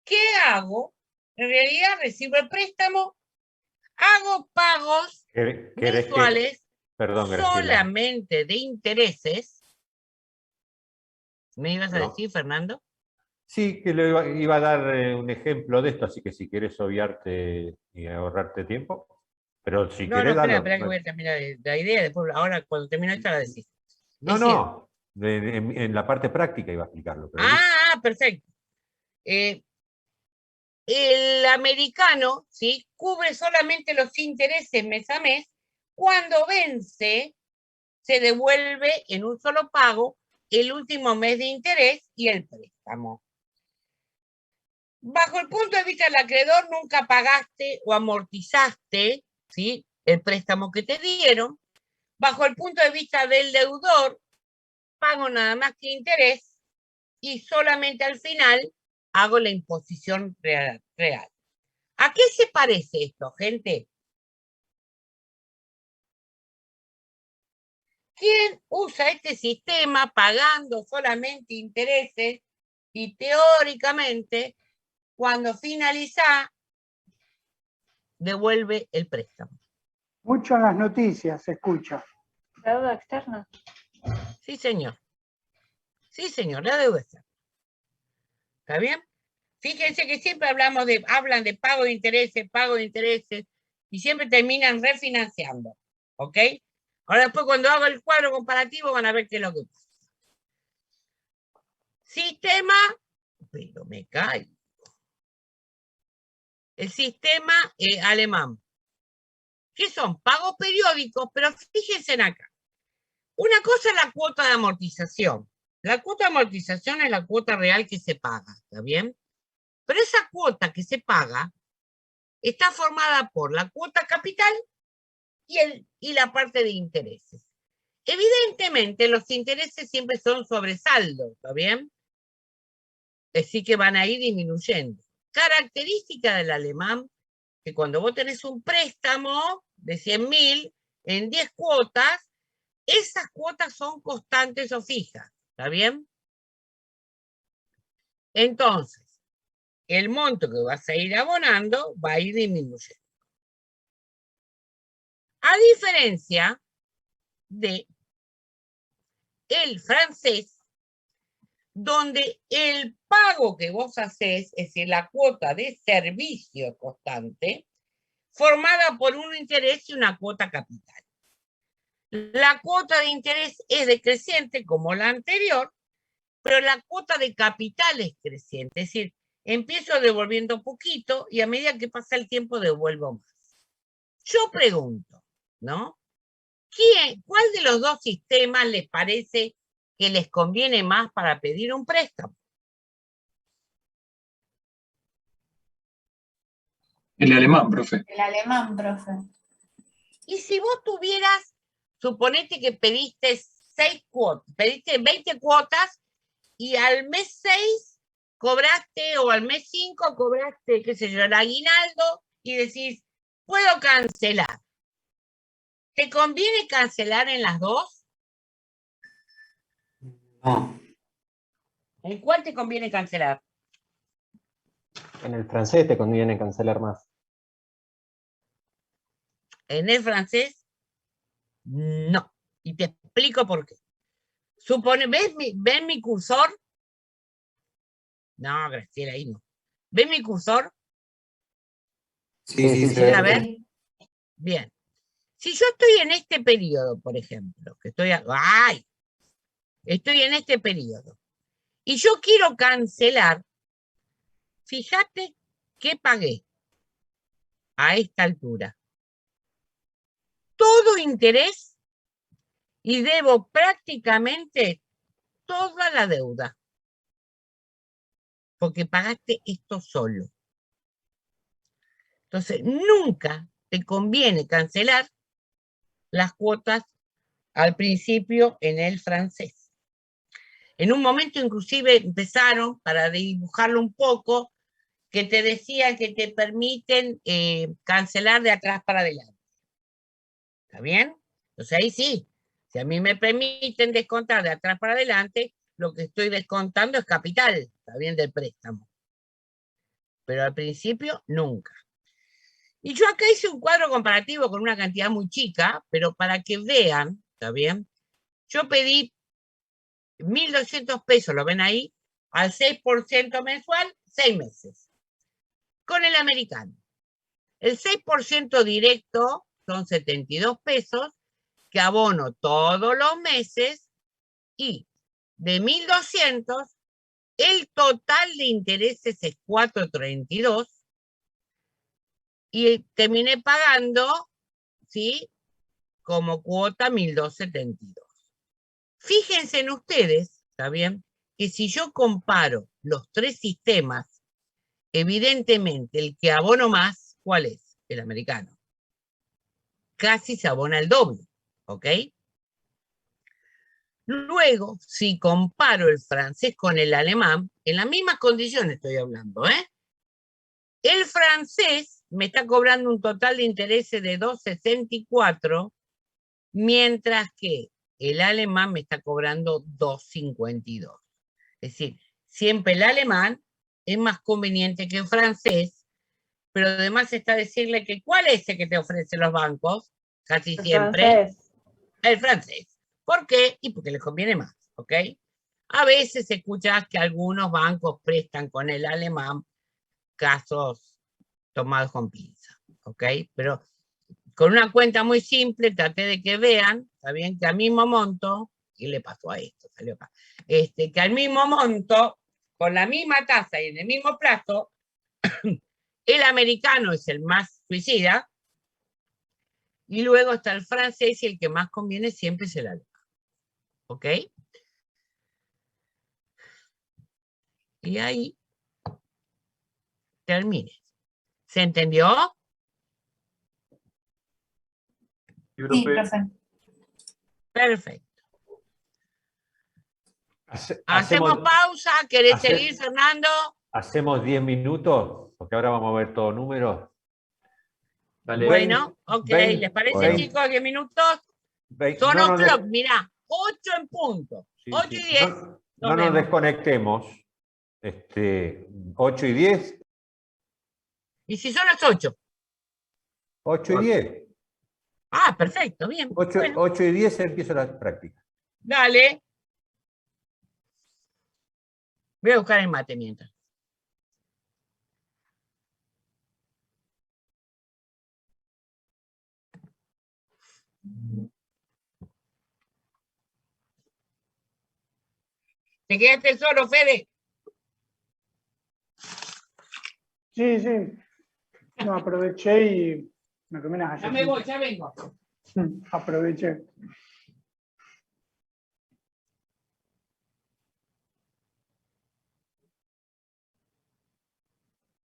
¿Qué hago? En realidad recibo el préstamo, hago pagos mensuales solamente de intereses. ¿Me ibas a decir, Fernando? Sí, que le iba a dar un ejemplo de esto, así que si querés obviarte y ahorrarte tiempo, pero si querés espera que voy a terminar la idea, después ahora cuando termino esta la decís. No, en la parte práctica iba a explicarlo. Pero perfecto. El americano, ¿sí?, cubre solamente los intereses mes a mes. Cuando vence, se devuelve en un solo pago el último mes de interés y el préstamo. Bajo el punto de vista del acreedor, nunca pagaste o amortizaste, ¿sí?, el préstamo que te dieron. Bajo el punto de vista del deudor, pago nada más que interés y solamente al final hago la imposición real. ¿A qué se parece esto, gente? ¿Quién usa este sistema pagando solamente intereses y teóricamente, cuando finaliza, devuelve el préstamo? Mucho en las noticias se escucha. ¿La deuda externa? Sí, señor. Sí, señor, la deuda externa. ¿Está bien? Fíjense que siempre hablan de pago de intereses, y siempre terminan refinanciando. ¿Ok? Ahora después cuando hago el cuadro comparativo van a ver qué es lo que pasa. Sistema, pero me caigo. El sistema alemán. ¿Qué son? Pagos periódicos, pero fíjense en acá. Una cosa es la cuota de amortización. La cuota de amortización es la cuota real que se paga, ¿está bien? Pero esa cuota que se paga está formada por la cuota capital y la parte de intereses. Evidentemente, los intereses siempre son sobresaldo, ¿está bien? Así que van a ir disminuyendo. Característica del alemán, que cuando vos tenés un préstamo de 100.000 en 10 cuotas, esas cuotas son constantes o fijas, ¿está bien? Entonces, el monto que vas a ir abonando va a ir disminuyendo. A diferencia de el francés, donde el pago que vos hacés, es decir, la cuota de servicio constante, formada por un interés y una cuota capital. La cuota de interés es decreciente como la anterior, pero la cuota de capital es creciente, es decir, empiezo devolviendo poquito y a medida que pasa el tiempo devuelvo más. Yo pregunto, ¿no? ¿Cuál de los dos sistemas les parece que les conviene más para pedir un préstamo? El alemán, profe. El alemán, profe. Y si vos tuvieras, suponete que pediste 6 cuotas, pediste 20 cuotas y al mes 6 cobraste, o al mes 5 cobraste, qué sé yo, el aguinaldo y decís, puedo cancelar. ¿Te conviene cancelar en las dos? No. ¿En cuál te conviene cancelar? En el francés te conviene cancelar más. En el francés, no. Y te explico por qué. Supone, ¿ven mi cursor? No, Graciela, ahí no. ¿Ven mi cursor? Sí, ¿Se la ven? Bien. Si yo estoy en este periodo, por ejemplo, que estoy en este periodo, y yo quiero cancelar, fíjate qué pagué a esta altura. Todo interés y debo prácticamente toda la deuda. Porque pagaste esto solo. Entonces, nunca te conviene cancelar las cuotas al principio en el francés. En un momento inclusive empezaron, para dibujarlo un poco, que te decían que te permiten cancelar de atrás para adelante. ¿Está bien? Entonces ahí sí, si a mí me permiten descontar de atrás para adelante, lo que estoy descontando es capital, ¿está bien? Del préstamo. Pero al principio, nunca. Y yo acá hice un cuadro comparativo con una cantidad muy chica, pero para que vean, ¿está bien? Yo pedí 1.200 pesos, ¿lo ven ahí? Al 6% mensual, 6 meses. Con el americano. El 6% directo son 72 pesos, que abono todos los meses, y de 1.200, el total de intereses es 432, y terminé pagando, ¿sí?, como cuota 1.272. Fíjense en ustedes, ¿está bien?, que si yo comparo los tres sistemas, evidentemente el que abono más, ¿cuál es? El americano. Casi se abona el doble, ¿ok? Luego, si comparo el francés con el alemán, en las mismas condiciones estoy hablando, ¿eh? El francés me está cobrando un total de intereses de 2,64, mientras que el alemán me está cobrando 2,52. Es decir, siempre el alemán es más conveniente que el francés, pero además está decirle que ¿cuál es el que te ofrecen los bancos? Casi siempre. El francés. ¿Por qué? Y porque les conviene más, ¿ok? A veces escuchas que algunos bancos prestan con el alemán, casos tomados con pinza, ¿ok? Pero con una cuenta muy simple traté de que vean, está bien, que al mismo monto, ¿qué le pasó a esto? Salió acá. Que al mismo monto, con la misma tasa y en el mismo plazo, el americano es el más suicida, y luego está el francés, y el que más conviene siempre es el alemán. ¿Ok? Y ahí termine. ¿Se entendió? Sí, profe. Perfecto. Hacemos pausa. ¿Querés seguir, Fernando? Hacemos 10 minutos, porque ahora vamos a ver todos números. Dale. Bueno, ok. ¿Les parece, chicos, 10 minutos? Son o'clock, mirá, 8 en punto. 8 y 10. No nos desconectemos. 8 y 10. ¿Y si son las 8? 8 y 10. Ah, perfecto, bien. 8 y 10 empiezo la práctica. Dale. Voy a buscar el mate mientras. ¿Te quedaste solo, Fede? Sí, sí. No, aproveché y me comí unas Ya me galletitas. voy, ya vengo. Aproveché.